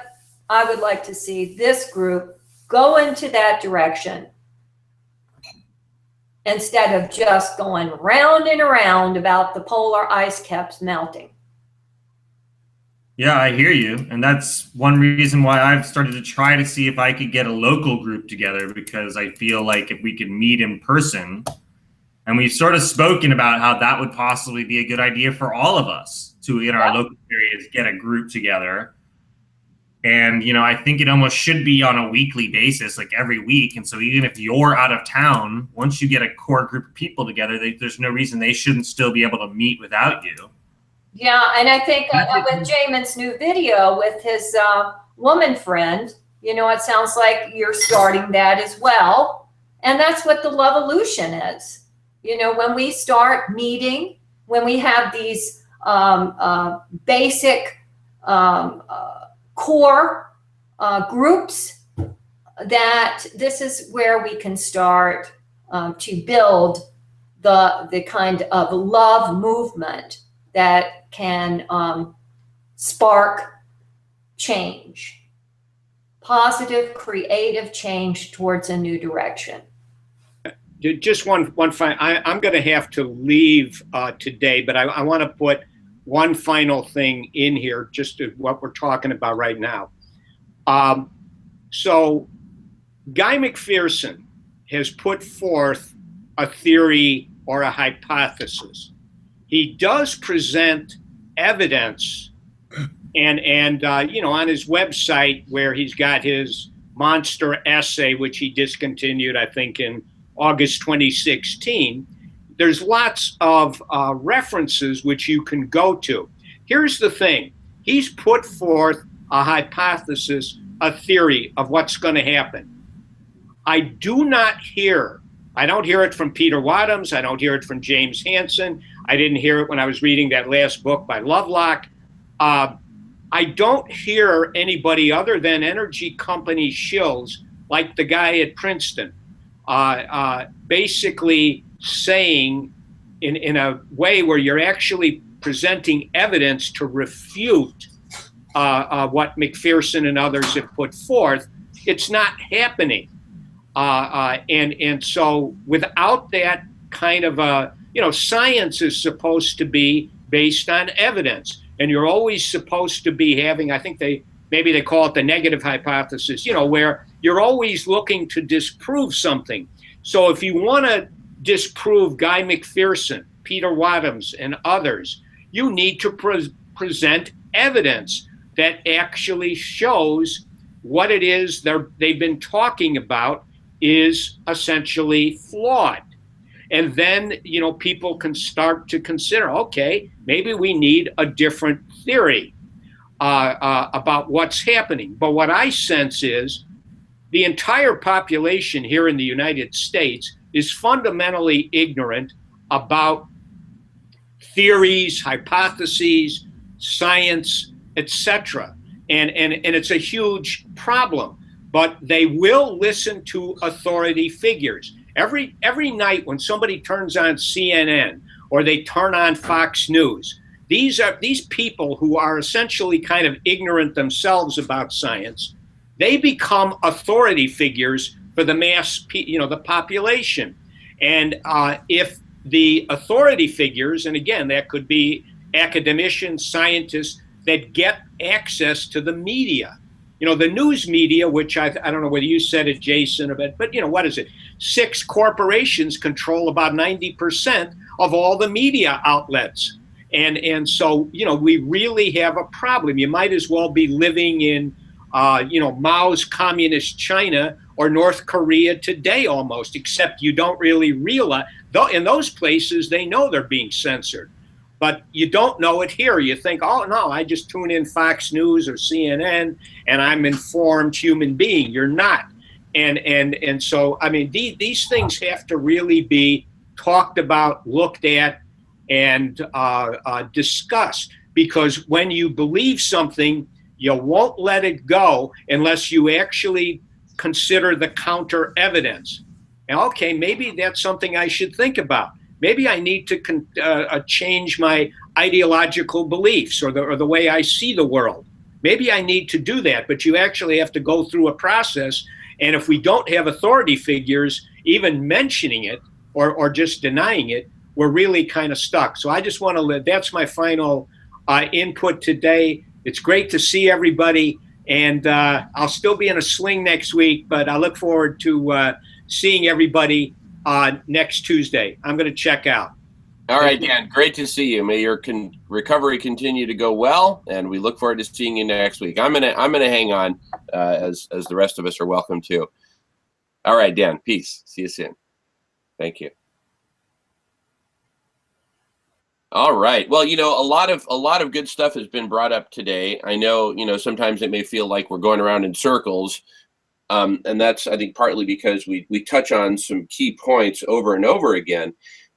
I would like to see this group go into that direction instead of just going round and around about the polar ice caps melting. Yeah, I hear you. And that's one reason why I've started to try to see if I could get a local group together, because I feel like if we could meet in person, and we've sort of spoken about how that would possibly be a good idea for all of us to, in our local areas, get a group together. And, you know, I think it almost should be on a weekly basis, like every week. And so even if you're out of town, once you get a core group of people together, there's no reason they shouldn't still be able to meet without you. Yeah, and I think with Jamin's new video with his woman friend, you know, it sounds like you're starting that as well. And that's what the Lovolution is. You know, when we start meeting, when we have these basic core groups, that this is where we can start to build the kind of love movement that can spark change, positive, creative change towards a new direction. Just one final, I'm going to have to leave today, but I want to put one final thing in here, just to what we're talking about right now. So Guy McPherson has put forth a theory or a hypothesis. He does present evidence, and you know, on his website where he's got his monster essay, which he discontinued, I think, in August 2016. There's lots of references which you can go to. Here's the thing. He's put forth a hypothesis, a theory of what's going to happen. I don't hear it from Peter Wadhams. I don't hear it from James Hansen. I didn't hear it when I was reading that last book by Lovelock. I don't hear anybody other than energy company shills like the guy at Princeton basically saying in a way where you're actually presenting evidence to refute what McPherson and others have put forth. It's not happening. And so without that kind of you know, science is supposed to be based on evidence, and you're always supposed to be having, I think maybe they call it the negative hypothesis, you know, where you're always looking to disprove something. So if you want to disprove Guy McPherson, Peter Wadhams, and others, you need to present evidence that actually shows what it is they've been talking about is essentially flawed. And then, you know, people can start to consider, okay, maybe we need a different theory about what's happening. But what I sense is the entire population here in the United States is fundamentally ignorant about theories, hypotheses, science, etc. And it's a huge problem. But they will listen to authority figures. Every night when somebody turns on CNN or they turn on Fox News. These people who are essentially kind of ignorant themselves about science. They become authority figures for the mass, the population. And if the authority figures, and again, that could be academicians, scientists that get access to the media, the news media, which I don't know whether you said it, Jason, but what is it? 6 corporations control about 90% of all the media outlets. And so, we really have a problem. You might as well be living in, Mao's communist China or North Korea today almost, except you don't really realize, though in those places, they know they're being censored. But you don't know it here. You think, oh, no, I just tune in Fox News or CNN and I'm an informed human being. You're not. And so, I mean, these things have to really be talked about, looked at, and discussed. Because when you believe something, you won't let it go unless you actually consider the counter evidence. And okay, maybe that's something I should think about. Maybe I need to change my ideological beliefs or the way I see the world. Maybe I need to do that, but you actually have to go through a process. And if we don't have authority figures even mentioning it or just denying it, we're really kind of stuck. So I just want to that's my final input today. It's great to see everybody, and I'll still be in a sling next week, but I look forward to seeing everybody next Tuesday. I'm going to check out. All right, Dan, great to see you. May your recovery continue to go well, and we look forward to seeing you next week. I'm gonna hang on, as the rest of us are welcome to. All right, Dan, peace. See you soon. Thank you. All right. Well, a lot of good stuff has been brought up today. I know, sometimes it may feel like we're going around in circles. And that's, I think, partly because we touch on some key points over and over again.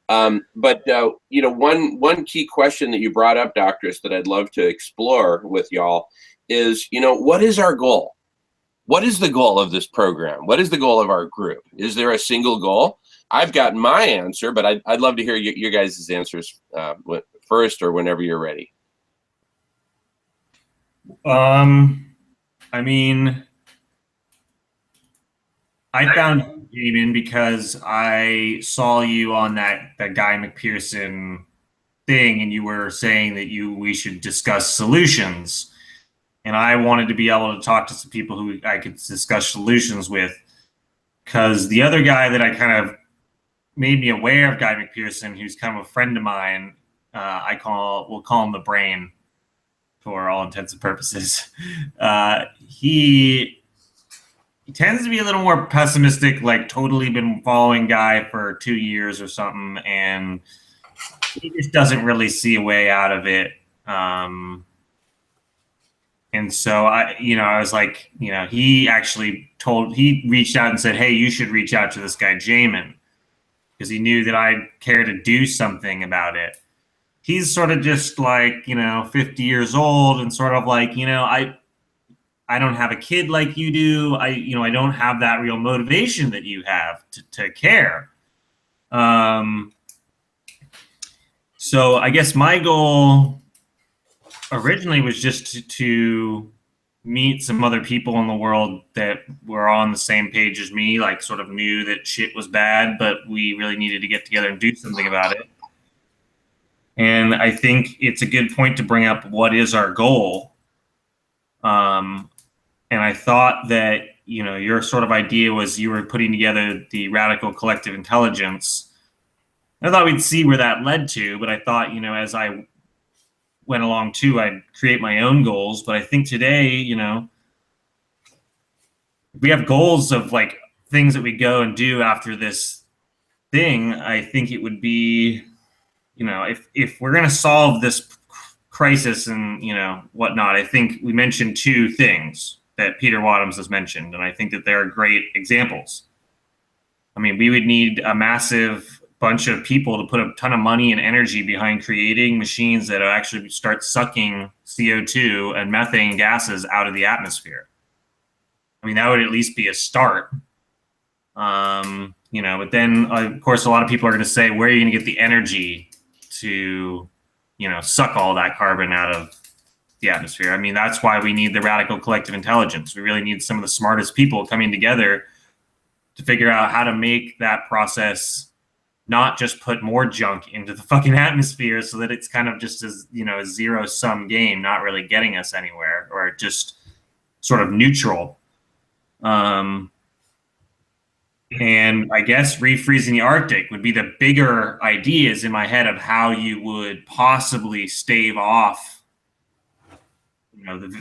But one key question that you brought up, Doctress, that I'd love to explore with y'all is, what is our goal? What is the goal of this program? What is the goal of our group? Is there a single goal? I've got my answer, but I'd love to hear your guys' answers first or whenever you're ready. I mean, I found you, Damon, because I saw you on that guy McPherson thing, and you were saying that we should discuss solutions. And I wanted to be able to talk to some people who I could discuss solutions with, because the other guy that I kind of made me aware of, Guy McPherson, who's kind of a friend of mine, we'll call him the Brain for all intents and purposes. He tends to be a little more pessimistic, like totally been following Guy for 2 years or something, and he just doesn't really see a way out of it. And so I was like, he reached out and said, hey, you should reach out to this guy, Jamin, because he knew that I'd care to do something about it. He's sort of just like, 50 years old and sort of like, I don't have a kid like you do. I don't have that real motivation that you have to care. So I guess my goal originally was just to meet some other people in the world that were on the same page as me, like sort of knew that shit was bad, but we really needed to get together and do something about it. And I think it's a good point to bring up, what is our goal? And I thought that, your sort of idea was you were putting together the radical collective intelligence. I thought we'd see where that led to, but I thought, as I went along too, I'd create my own goals. But I think today, we have goals of like things that we go and do after this thing. I think it would be, if we're going to solve this crisis and, whatnot, I think we mentioned 2 things that Peter Wadhams has mentioned. And I think that they're great examples. I mean, we would need a massive bunch of people to put a ton of money and energy behind creating machines that actually start sucking CO2 and methane gases out of the atmosphere. I mean, that would at least be a start. But then, of course, a lot of people are going to say, where are you going to get the energy to, suck all that carbon out of the atmosphere. I mean, that's why we need the radical collective intelligence. We really need some of the smartest people coming together to figure out how to make that process not just put more junk into the fucking atmosphere so that it's kind of just as, a zero-sum game, not really getting us anywhere, or just sort of neutral. And I guess refreezing the Arctic would be the bigger ideas in my head of how you would possibly stave off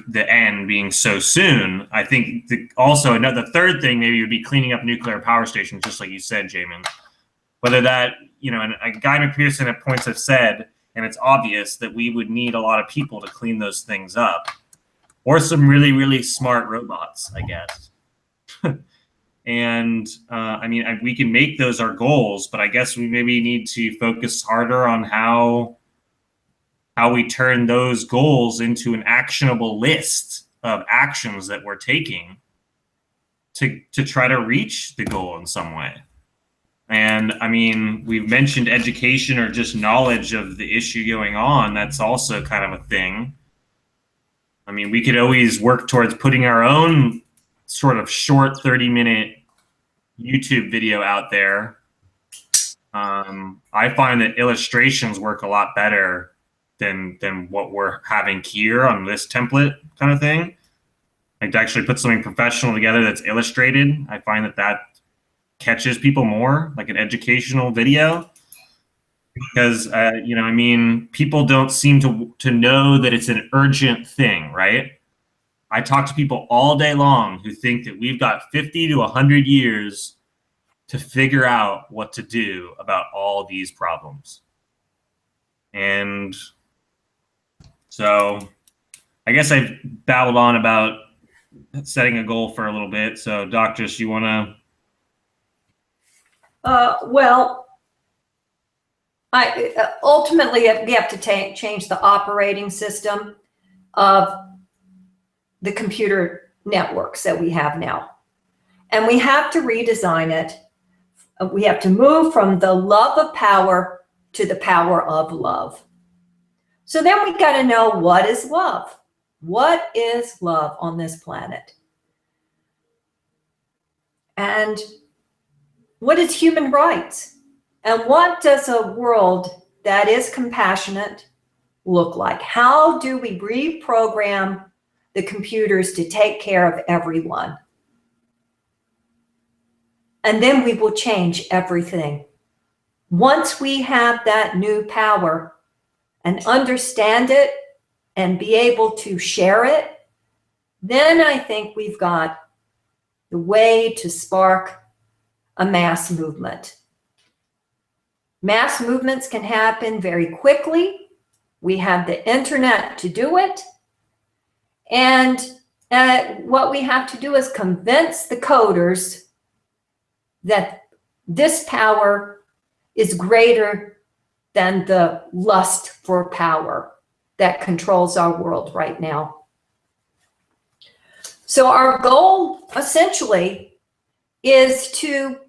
the end being so soon. I think also the third thing maybe would be cleaning up nuclear power stations, just like you said, Jamin. Whether that, and a guy McPherson at points have said, and it's obvious that we would need a lot of people to clean those things up, or some really, really smart robots, I guess. And we can make those our goals, but I guess we maybe need to focus harder on how we turn those goals into an actionable list of actions that we're taking to try to reach the goal in some way. And I mean, we've mentioned education or just knowledge of the issue going on. That's also kind of a thing. I mean, we could always work towards putting our own sort of short 30-minute YouTube video out there. I find that illustrations work a lot better than what we're having here on this template kind of thing. Like to actually put something professional together that's illustrated. I find that catches people more, like an educational video, because people don't seem to know that it's an urgent thing, right? I talk to people all day long who think that we've got 50 to 100 years to figure out what to do about all these problems. And so I guess I've babbled on about setting a goal for a little bit. So Doctress, you want to? Ultimately we have to change the operating system of the computer networks that we have now. And we have to redesign it. We have to move from the love of power to the power of love. So then we got to know, what is love? What is love on this planet? And what is human rights? And what does a world that is compassionate look like? How do we reprogram the computers to take care of everyone? And then we will change everything. Once we have that new power and understand it and be able to share it, then I think we've got the way to spark a mass movement. Mass movements can happen very quickly. We have the internet to do it. And what we have to do is convince the coders that this power is greater than the lust for power that controls our world right now. So our goal essentially is to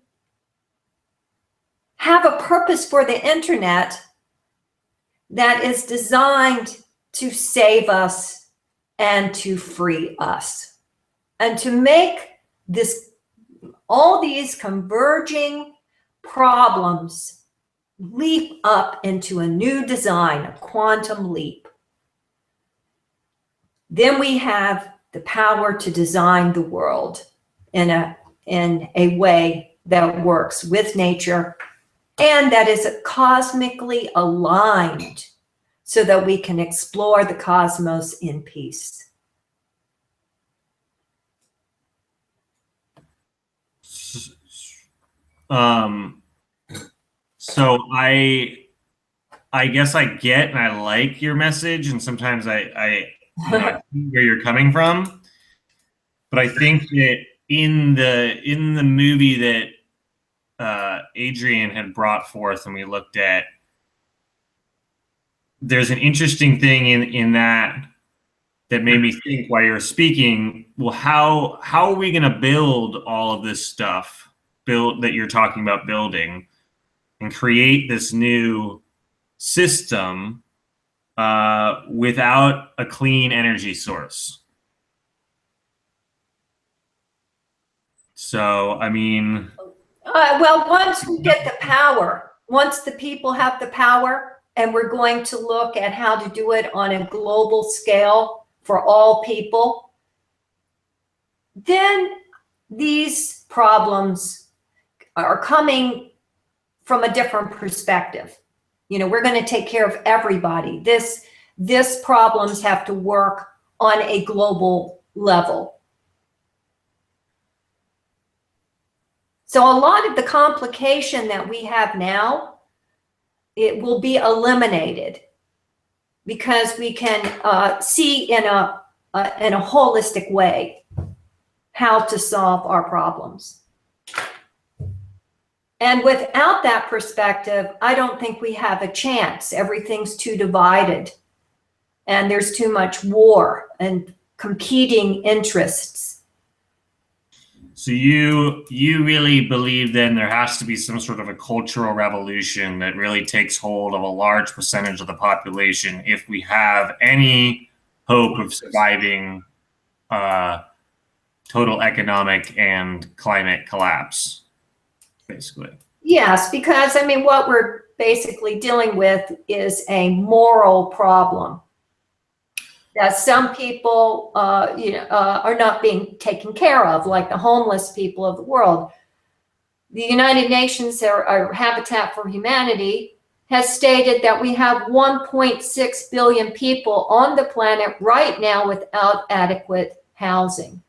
have a purpose for the internet that is designed to save us and to free us, and to make all these converging problems leap up into a new design, a quantum leap. Then we have the power to design the world in a way that works with nature and that is cosmically aligned so that we can explore the cosmos in peace. So I guess I get and I like your message, and sometimes I see where you're coming from, but I think that in the movie that Adrienne had brought forth and we looked at, there's an interesting thing in that made me think while you're speaking. Well, how are we going to build all of this stuff that you're talking about building and create this new system without a clean energy source. So, I mean, well, once we get the power, once the people have the power, and we're going to look at how to do it on a global scale for all people, then these problems are coming from a different perspective. You know, we're going to take care of everybody. This problems have to work on a global level. So a lot of the complication that we have now, it will be eliminated because we can see in a holistic way how to solve our problems. And without that perspective, I don't think we have a chance. Everything's too divided, and there's too much war and competing interests. so you really believe then there has to be some sort of a cultural revolution that really takes hold of a large percentage of the population if we have any hope of surviving total economic and climate collapse, basically. Yes, because I mean, what we're basically dealing with is a moral problem. That some people, are not being taken care of, like the homeless people of the world. The United Nations, our Habitat for Humanity, has stated that we have 1.6 billion people on the planet right now without adequate housing.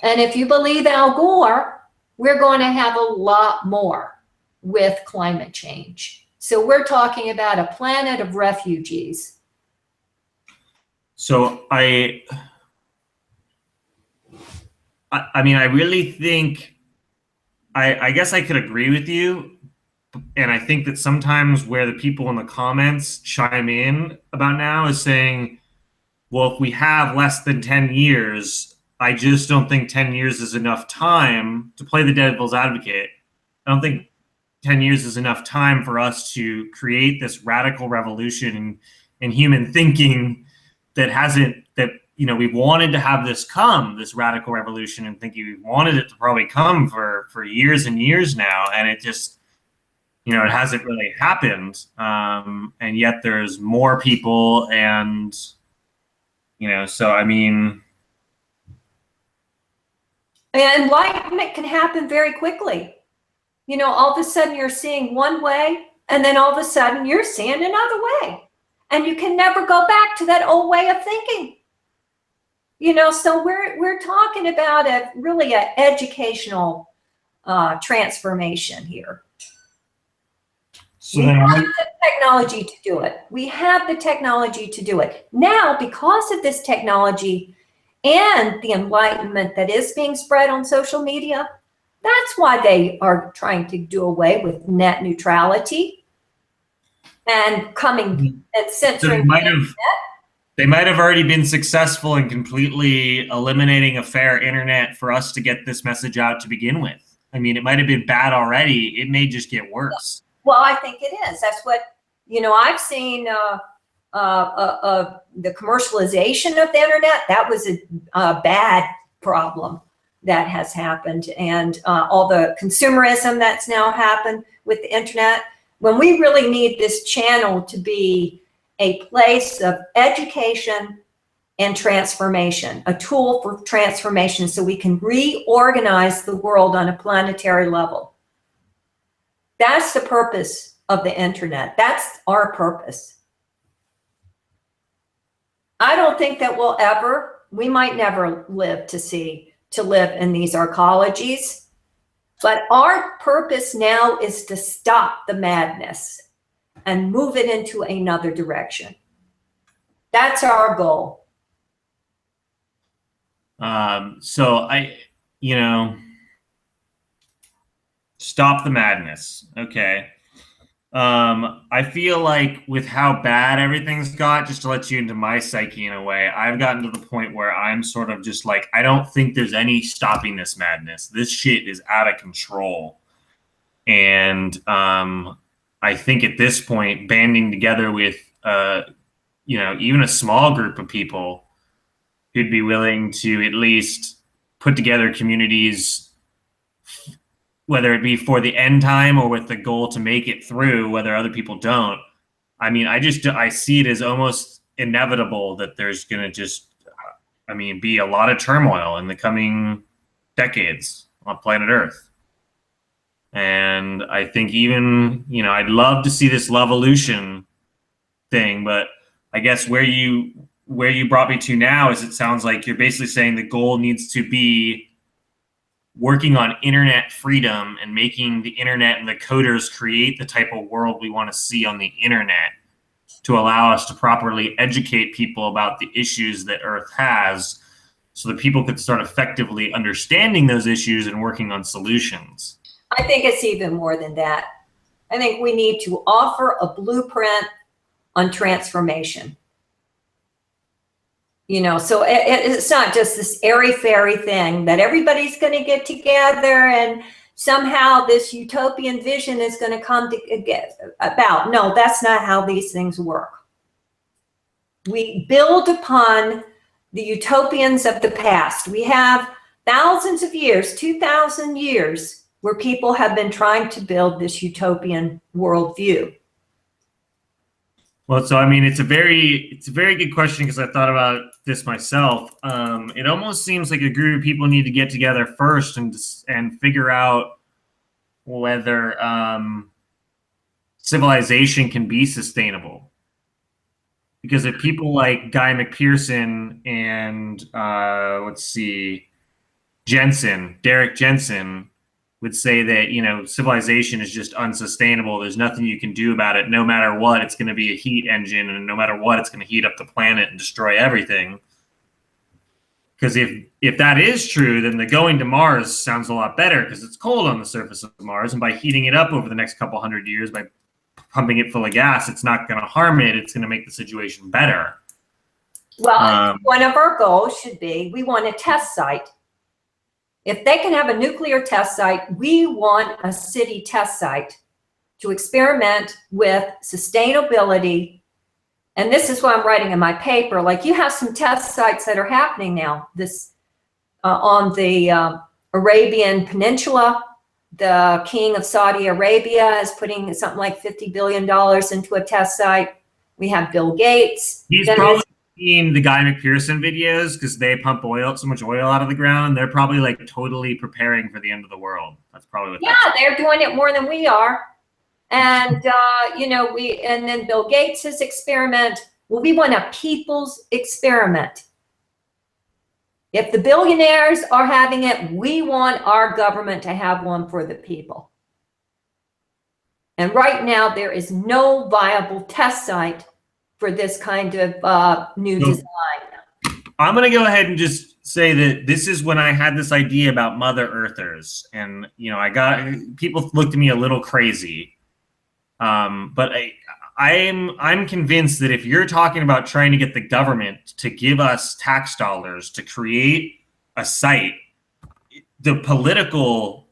And if you believe Al Gore, we're going to have a lot more with climate change. So we're talking about a planet of refugees. So I mean, I really think, I guess I could agree with you. And I think that sometimes where the people in the comments chime in about now is saying, well, if we have less than 10 years, I just don't think 10 years is enough time to play the devil's advocate. I don't think 10 years is enough time for us to create this radical revolution in human thinking that we've wanted to have this radical revolution in thinking. We've wanted it to probably come for years and years now, and it just, it hasn't really happened. And yet there's more people, and, so I mean. And enlightenment can happen very quickly. All of a sudden you're seeing one way, and then all of a sudden you're seeing another way. And you can never go back to that old way of thinking. So we're talking about really an educational transformation here. So we then have the technology to do it. We have the technology to do it. Now, because of this technology and the enlightenment that is being spread on social media, that's why they are trying to do away with net neutrality and coming and censoring. So they might have already been successful in completely eliminating a fair internet for us to get this message out to begin with. I mean, it might have been bad already. It may just get worse. Well, I think it is. That's what, I've seen the commercialization of the internet. That was a bad problem that has happened. And all the consumerism that's now happened with the internet. When we really need this channel to be a place of education and transformation, a tool for transformation so we can reorganize the world on a planetary level. That's the purpose of the internet. That's our purpose. I don't think that we might never live to live in these arcologies. But our purpose now is to stop the madness and move it into another direction. That's our goal. So stop the madness. Okay. I feel like with how bad everything's got, just to let you into my psyche in a way, I've gotten to the point where I'm sort of just like, I don't think there's any stopping this madness. This shit is out of control. And I think at this point, banding together with, you know, even a small group of people who'd be willing to at least put together communities, whether it be for the end time or with the goal to make it through, whether other people don't. I mean, I see it as almost inevitable that there's going to just, I mean, be a lot of turmoil in the coming decades on planet Earth. And I think even, you know, I'd love to see this Lovolution thing, but I guess where you brought me to now is it sounds like you're basically saying the goal needs to be working on internet freedom and making the internet and the coders create the type of world we want to see on the internet to allow us to properly educate people about the issues that Earth has so that people could start effectively understanding those issues and working on solutions. I think it's even more than that. I think we need to offer a blueprint on transformation. You know, so it's not just this airy-fairy thing that everybody's going to get together and somehow this utopian vision is going to come to get about. No, that's not how these things work. We build upon the utopians of the past. We have thousands of years, 2,000 years, where people have been trying to build this utopian worldview. Well, so I mean, it's a very good question because I thought about this myself. It almost seems like a group of people need to get together first and figure out whether civilization can be sustainable. Because if people like Guy McPherson and Derek Jensen would say that, you know, civilization is just unsustainable. There's nothing you can do about it. No matter what, it's going to be a heat engine, and no matter what, it's going to heat up the planet and destroy everything. Because if that is true, then the going to Mars sounds a lot better because it's cold on the surface of Mars, and by heating it up over the next couple hundred years, by pumping it full of gas, it's not going to harm it. It's going to make the situation better. Well, one of our goals should be we want a test site. If they can have a nuclear test site, we want a city test site to experiment with sustainability. And this is what I'm writing in my paper. Like, you have some test sites that are happening now. This on the Arabian Peninsula, the king of Saudi Arabia is putting something like $50 billion into a test site. We have Bill Gates. He's probably seen the Guy McPherson videos because they pump so much oil out of the ground. They're probably like totally preparing for the end of the world. That's probably what. Yeah, they're doing it more than we are. And you know, and then Bill Gates' experiment. Well, we want a people's experiment. If the billionaires are having it, we want our government to have one for the people. And right now, there is no viable test site for this kind of new design. I'm going to go ahead and just say that this is when I had this idea about Mother Earthers. And, you know, people looked at me a little crazy. But I'm convinced that if you're talking about trying to get the government to give us tax dollars to create a site, the political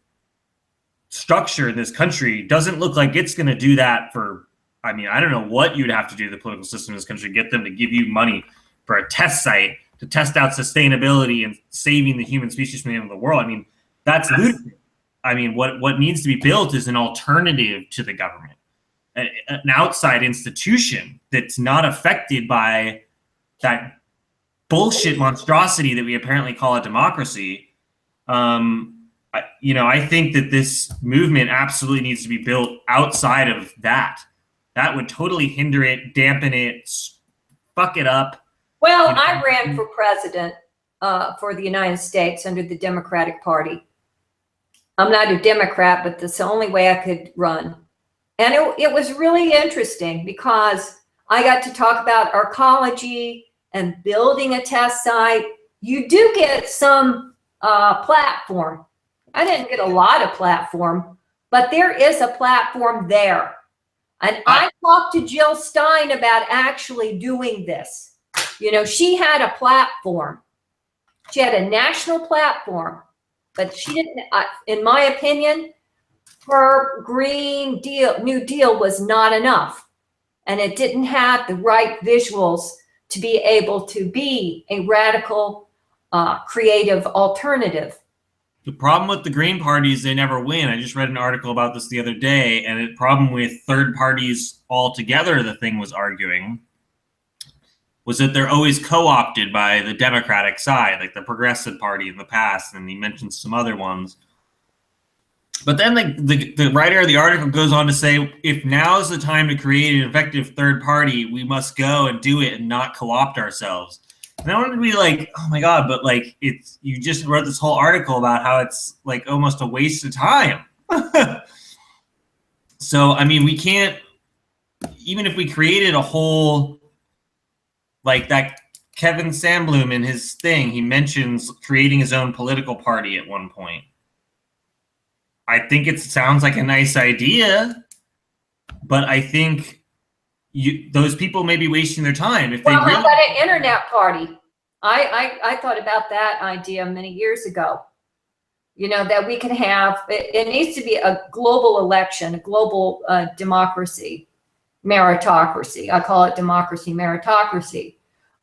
structure in this country doesn't look like it's going to do that for, I mean, I don't know what you'd have to do to the political system in this country to get them to give you money for a test site to test out sustainability and saving the human species from the end of the world. I mean, that's ludicrous. I mean, what needs to be built is an alternative to the government, an outside institution that's not affected by that bullshit monstrosity that we apparently call a democracy. You know, I think that this movement absolutely needs to be built outside of that. That would totally hinder it, dampen it, fuck it up. Well, you know, I ran for president for the United States under the Democratic Party. I'm not a Democrat, but that's the only way I could run. And it was really interesting because I got to talk about arcology and building a test site. You do get some platform. I didn't get a lot of platform, but there is a platform there. And I talked to Jill Stein about actually doing this. You know, she had a platform. She had a national platform, but she didn't, in my opinion, her Green Deal, New Deal was not enough. And it didn't have the right visuals to be able to be a radical, creative alternative. The problem with the Green Party is they never win. I just read an article about this the other day, and the problem with third parties altogether, the thing was arguing, was that they're always co-opted by the Democratic side, like the Progressive Party in the past, and he mentioned some other ones. But then the writer of the article goes on to say, if now is the time to create an effective third party, we must go and do it and not co-opt ourselves. And I wanted to be like, oh my God, but like you just wrote this whole article about how it's like almost a waste of time. So, I mean, we can't, even if we created a whole, like that Kevin Sandblum in his thing, he mentions creating his own political party at one point. I think it sounds like a nice idea, but I think those people may be wasting their time. If they Well, really... how about an internet party? I thought about that idea many years ago. You know, that we can have, it needs to be a global election, a global democracy, meritocracy. I call it democracy, meritocracy.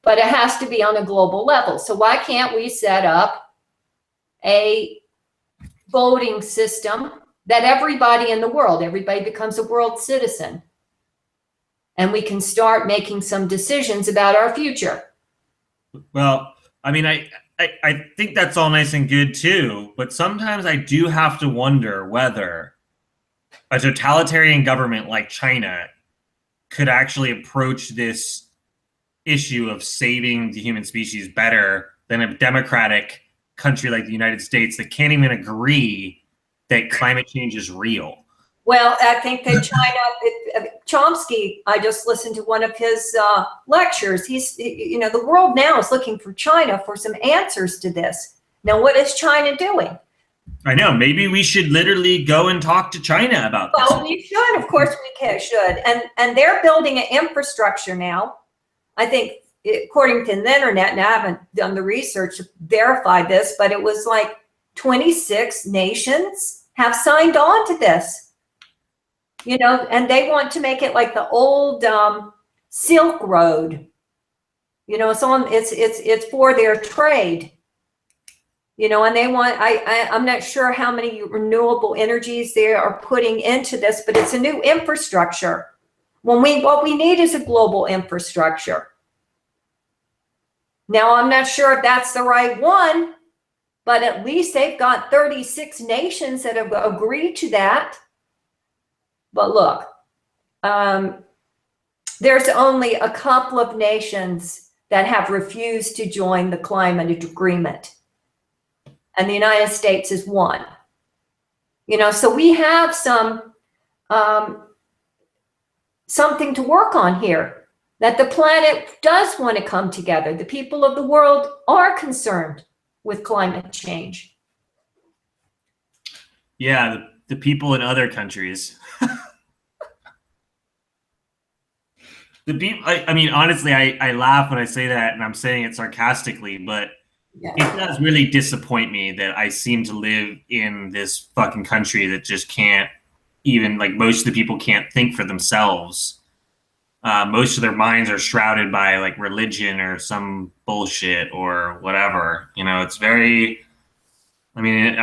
But it has to be on a global level. So why can't we set up a voting system that everybody in the world, everybody becomes a world citizen, and we can start making some decisions about our future? Well, I mean, I think that's all nice and good too, but sometimes I do have to wonder whether a totalitarian government like China could actually approach this issue of saving the human species better than a democratic country like the United States that can't even agree that climate change is real. Well, I think that China, Chomsky, I just listened to one of his lectures. You know, the world now is looking for China for some answers to this. Now, what is China doing? I know, maybe we should literally go and talk to China about this. Well, we should, of course we should. And they're building an infrastructure now. I think, according to the internet, and I haven't done the research to verify this, but it was like 26 nations have signed on to this. You know, and they want to make it like the old Silk Road. You know, it's for their trade. You know, and they want, I'm not sure how many renewable energies they are putting into this, but it's a new infrastructure. What we need is a global infrastructure. Now, I'm not sure if that's the right one, but at least they've got 36 nations that have agreed to that. But look, there's only a couple of nations that have refused to join the climate agreement. And the United States is one. You know, so we have some something to work on here, that the planet does want to come together. The people of the world are concerned with climate change. Yeah, the people in other countries. I mean, honestly, I laugh when I say that, and I'm saying it sarcastically, but yeah, it does really disappoint me that I seem to live in this fucking country that just can't even, like, most of the people can't think for themselves. Most of their minds are shrouded by, like, religion or some bullshit or whatever. You know, it's very, I mean,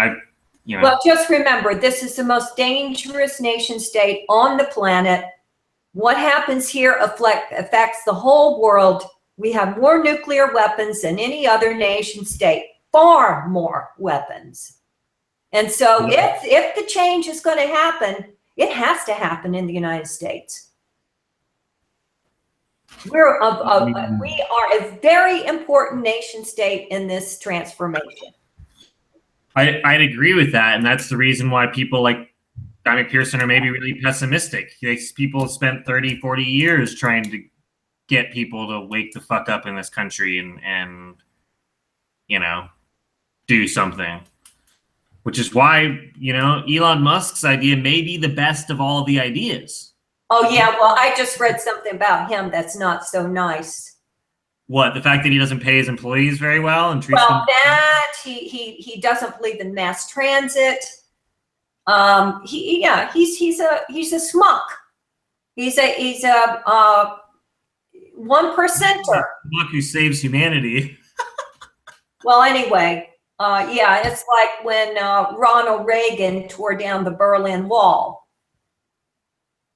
you know. Well, just remember, this is the most dangerous nation state on the planet. What happens here affects the whole world. We have more nuclear weapons than any other nation state, far more weapons. And so if the change is going to happen, it has to happen in the United States. We are a very important nation state in this transformation. I'd agree with that. And that's the reason why people like McPherson are maybe really pessimistic. These people spent 30, 40 years trying to get people to wake the fuck up in this country and you know, do something. Which is why, you know, Elon Musk's idea may be the best of all the ideas. Oh, yeah. Well, I just read something about him that's not so nice. What? The fact that he doesn't pay his employees very well and treats them... that he doesn't believe in mass transit. He's a schmuck. He's a 1%er. Schmuck who saves humanity. Well, anyway, it's like when Ronald Reagan tore down the Berlin Wall.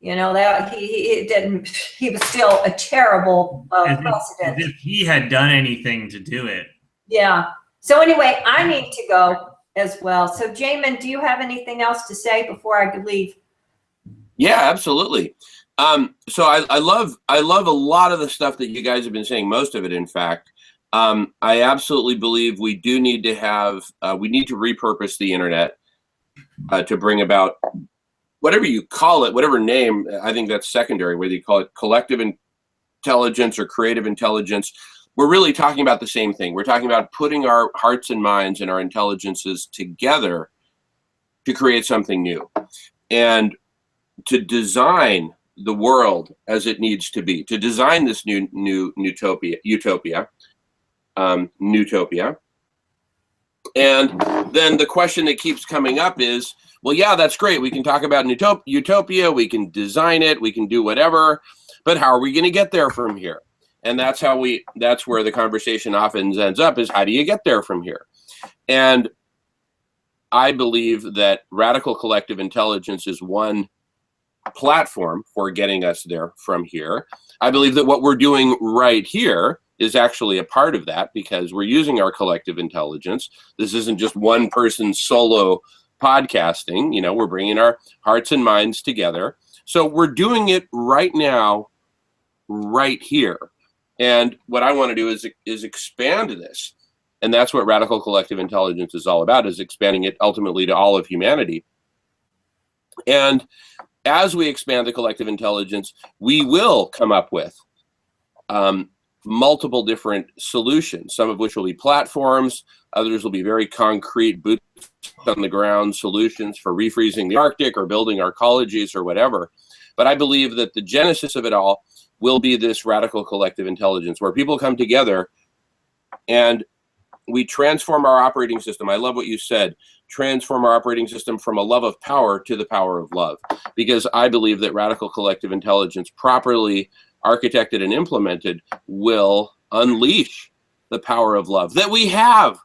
You know, that he didn't. He was still a terrible president. As if he had done anything to do it. Yeah. So anyway, I need to go as well. So Jamin, do you have anything else to say before I leave? Yeah, absolutely. So I love a lot of the stuff that you guys have been saying. Most of it, in fact. I absolutely believe we do need to have. We need to repurpose the internet to bring about whatever you call it, whatever name. I think that's secondary. Whether you call it collective intelligence or creative intelligence. We're really talking about the same thing. We're talking about putting our hearts and minds and our intelligences together to create something new and to design the world as it needs to be, to design this new utopia. And then the question that keeps coming up is, well, yeah, that's great. We can talk about utopia. We can design it. We can do whatever. But how are we going to get there from here? And that's where the conversation often ends up, is how do you get there from here? And I believe that radical collective intelligence is one platform for getting us there from here. I believe that what we're doing right here is actually a part of that, because we're using our collective intelligence. This isn't just one person's solo podcasting. You know, we're bringing our hearts and minds together. So we're doing it right now, right here. And what I want to do is expand this. And that's what radical collective intelligence is all about, is expanding it ultimately to all of humanity. And as we expand the collective intelligence, we will come up with multiple different solutions, some of which will be platforms, others will be very concrete, boots on the ground solutions for refreezing the Arctic or building our colleges or whatever. But I believe that the genesis of it all will be this radical collective intelligence, where people come together and we transform our operating system. I love what you said, transform our operating system from a love of power to the power of love, because I believe that radical collective intelligence, properly architected and implemented, will unleash the power of love that we have.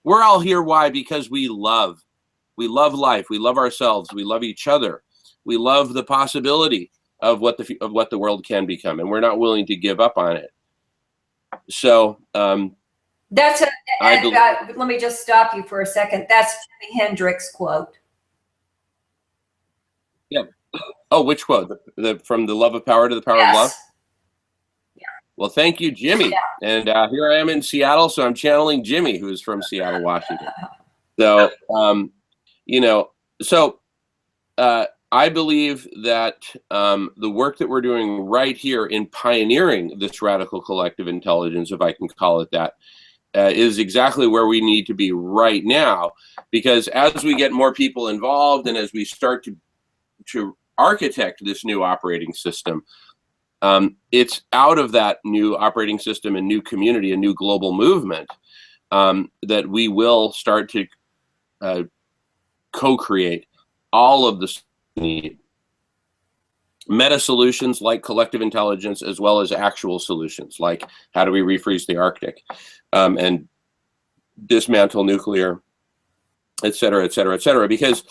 We're all here. Why? Because we love life. We love ourselves. We love each other. We love the possibility of what the world can become, and we're not willing to give up on it. So let me just stop you for a second. That's Jimi Hendrix quote. Yeah. Oh, which quote? From the love of power to the power of love? Yeah. Well, thank you, Jimmy. Yeah. And here I am in Seattle, so I'm channeling Jimmy, who's from Seattle, Washington. So, I believe that the work that we're doing right here in pioneering this radical collective intelligence, if I can call it that, is exactly where we need to be right now. Because as we get more people involved and as we start to architect this new operating system, it's out of that new operating system and new community, a new global movement, that we will start to co-create all of the meta solutions like collective intelligence, as well as actual solutions like how do we refreeze the Arctic and dismantle nuclear, et cetera, et cetera, et cetera. Because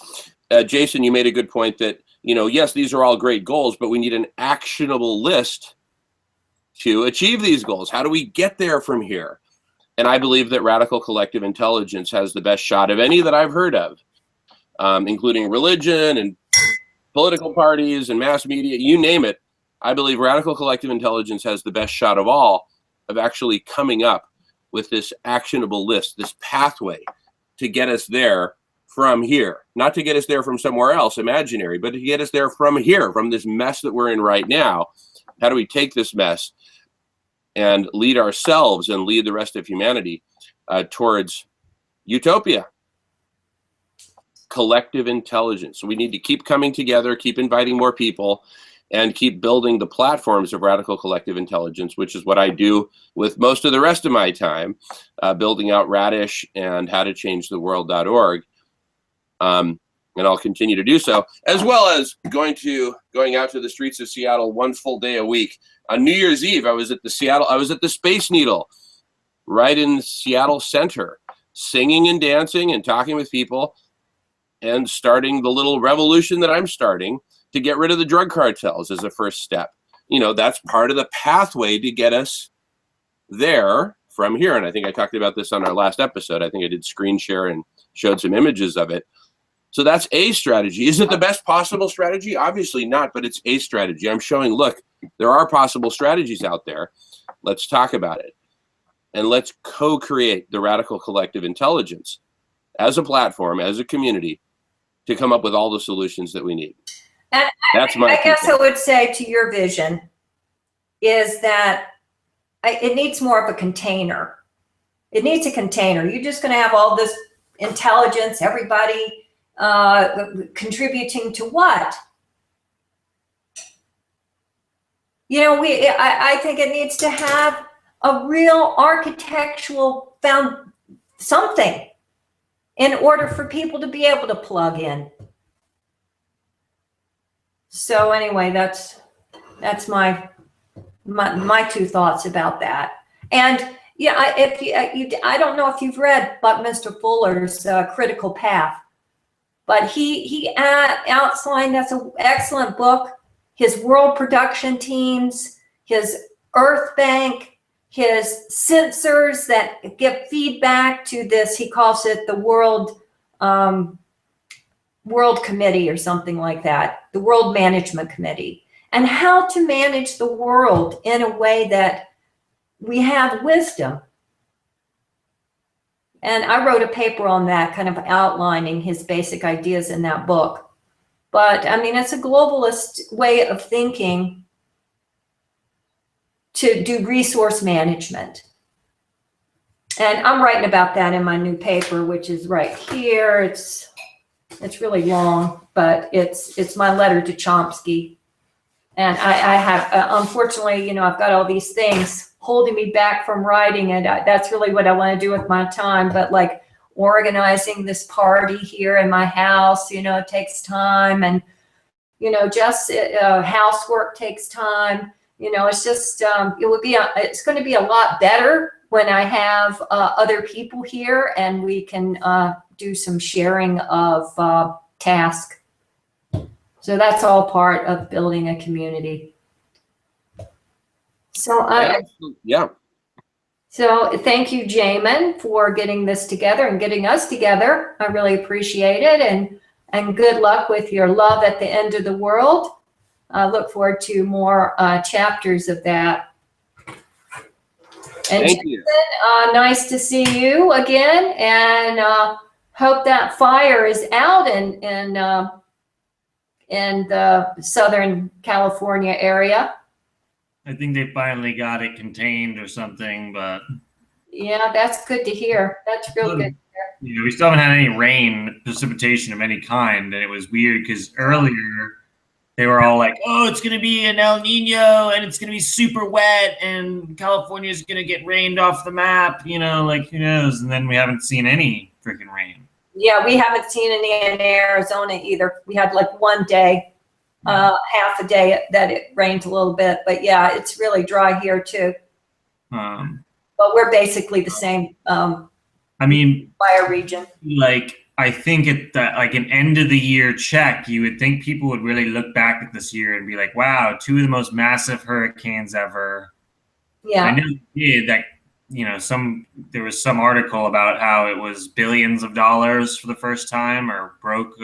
Jason, you made a good point that, yes, these are all great goals, but we need an actionable list to achieve these goals. How do we get there from here? And I believe that radical collective intelligence has the best shot of any that I've heard of, including religion and political parties and mass media, you name it. I believe radical collective intelligence has the best shot of all of actually coming up with this actionable list, this pathway to get us there from here. Not to get us there from somewhere else, imaginary, but to get us there from here, from this mess that we're in right now. How do we take this mess and lead ourselves and lead the rest of humanity towards utopia? Collective intelligence. So we need to keep coming together, keep inviting more people, and keep building the platforms of radical collective intelligence, which is what I do with most of the rest of my time, building out Radish and howtochangetheworld.org. and I'll continue to do so, as well as going out to the streets of Seattle one full day a week. On New Year's Eve, I was at the Space Needle, right in Seattle Center, singing and dancing and talking with people, and starting the little revolution that I'm starting to get rid of the drug cartels as a first step. You know, that's part of the pathway to get us there from here. And I think I talked about this on our last episode. I think I did screen share and showed some images of it. So that's a strategy. Is it the best possible strategy? Obviously not, but it's a strategy. I'm showing, look, there are possible strategies out there. Let's talk about it. And let's co-create the radical collective intelligence as a platform, as a community, to come up with all the solutions that we need. And that's my I guess I would say to your vision is that it needs more of a container. It needs a container. You're just going to have all this intelligence, everybody contributing to what? You know, I think it needs to have a real architectural something in order for people to be able to plug in. So anyway, that's my two thoughts about that. And yeah, I don't know if you've read Buckminster Fuller's Critical Path, but he outlined, that's an excellent book, his world production teams, his Earth Bank, his sensors that give feedback to this, he calls it the World Committee or something like that, the World Management Committee, and how to manage the world in a way that we have wisdom. And I wrote a paper on that, kind of outlining his basic ideas in that book. But I mean, it's a globalist way of thinking to do resource management. And I'm writing about that in my new paper, which is right here. It's really long, but it's my letter to Chomsky. And I have, unfortunately, you know, I've got all these things holding me back from writing, and that's really what I want to do with my time. But like organizing this party here in my house, you know, it takes time, and you know, just housework takes time. You know, it's just it's going to be a lot better when I have other people here, and we can do some sharing of tasks. So that's all part of building a community. So yeah. So thank you, Jamin, for getting this together and getting us together. I really appreciate it, and good luck with your Love at the End of the World. I look forward to more chapters of that. And thank you. Nice to see you again, and hope that fire is out in the Southern California area. I think they finally got it contained or something, but yeah, that's good to hear. That's real good to hear. You know, we still haven't had any rain, precipitation of any kind, and it was weird because earlier they were all like, "Oh, it's gonna be an El Nino, and it's gonna be super wet, and California's gonna get rained off the map." You know, like who knows? And then we haven't seen any freaking rain. Yeah, we haven't seen any in Arizona either. We had like one day. Half a day that it rained a little bit, but yeah, it's really dry here too. But we're basically the same. I mean, bioregion. Like, I think at that, like an end of the year check, you would think people would really look back at this year and be like, "Wow, two of the most massive hurricanes ever." Yeah, I know that. You know, there was some article about how it was billions of dollars for the first time, or broke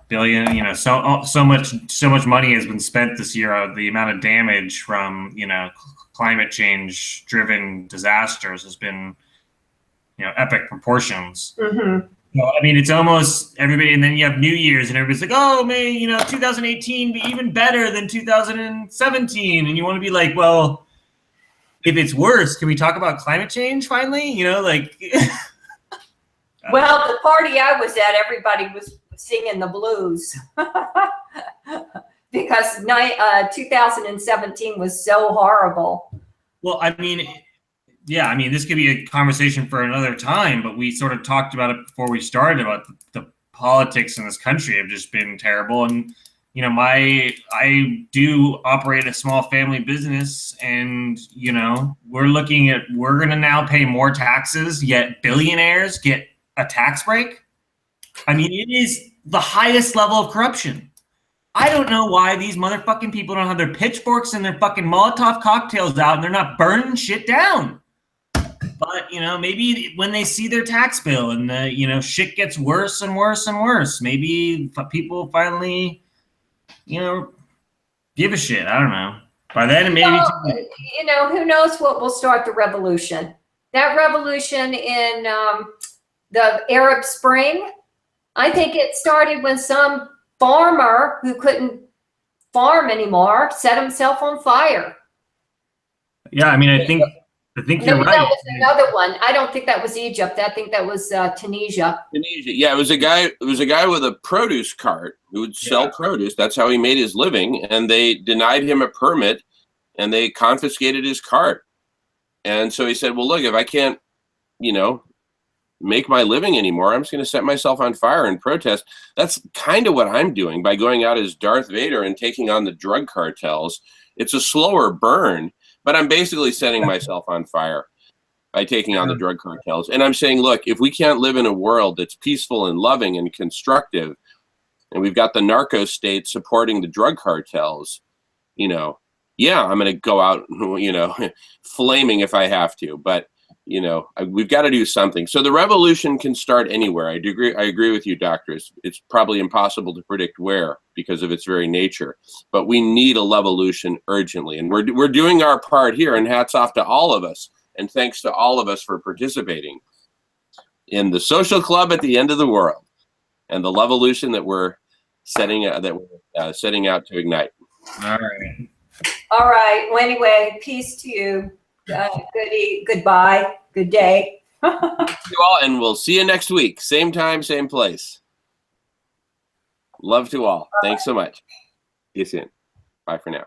billion. You know, so much money has been spent this year. The amount of damage from, you know, climate change driven disasters has been, you know, epic proportions. Mm-hmm. Well, I mean, it's almost everybody, and then you have New Year's, and everybody's like, "Oh, may, you know, 2018 be even better than 2017," and you want to be like, well, if it's worse, can we talk about climate change finally? You know, like. Well, the party I was at, everybody was singing the blues because 2017 was so horrible. Well, I mean, yeah, I mean, this could be a conversation for another time, but we sort of talked about it before we started about the politics in this country have just been terrible. And you know, I do operate a small family business, and you know, we're gonna now pay more taxes, yet billionaires get a tax break. I mean, it is the highest level of corruption. I don't know why these motherfucking people don't have their pitchforks and their fucking Molotov cocktails out and they're not burning shit down. But, you know, maybe when they see their tax bill and the, you know, shit gets worse and worse and worse, maybe people finally, you know, give a shit. I don't know. By then, maybe. You know, who knows what will start the revolution? That revolution in the Arab Spring, I think it started when some farmer who couldn't farm anymore set himself on fire. Yeah, I mean, I think you're right. That was another one. I don't think that was Egypt. I think that was Tunisia. Tunisia, yeah. It was a guy with a produce cart who would sell produce. That's how he made his living. And they denied him a permit, and they confiscated his cart. And so he said, "Well, look, if I can't, you know, make my living anymore, I'm just going to set myself on fire and protest." That's kind of what I'm doing by going out as Darth Vader and taking on the drug cartels. It's a slower burn, but I'm basically setting myself on fire by taking on the drug cartels. And I'm saying, look, if we can't live in a world that's peaceful and loving and constructive, and we've got the narco state supporting the drug cartels, you know, yeah, I'm going to go out, you know, flaming if I have to. But you know, we've got to do something. So the revolution can start anywhere. I agree with you, Doctor. It's probably impossible to predict where because of its very nature. But we need a levolution urgently, and we're doing our part here. And hats off to all of us, and thanks to all of us for participating in the social club at the end of the world and the levolution that we're setting out to ignite. All right. All right. Well, anyway, peace to you. Goodbye. Good day. You all, and we'll see you next week. Same time, same place. Love to all. Thanks so much. See you soon. Bye for now.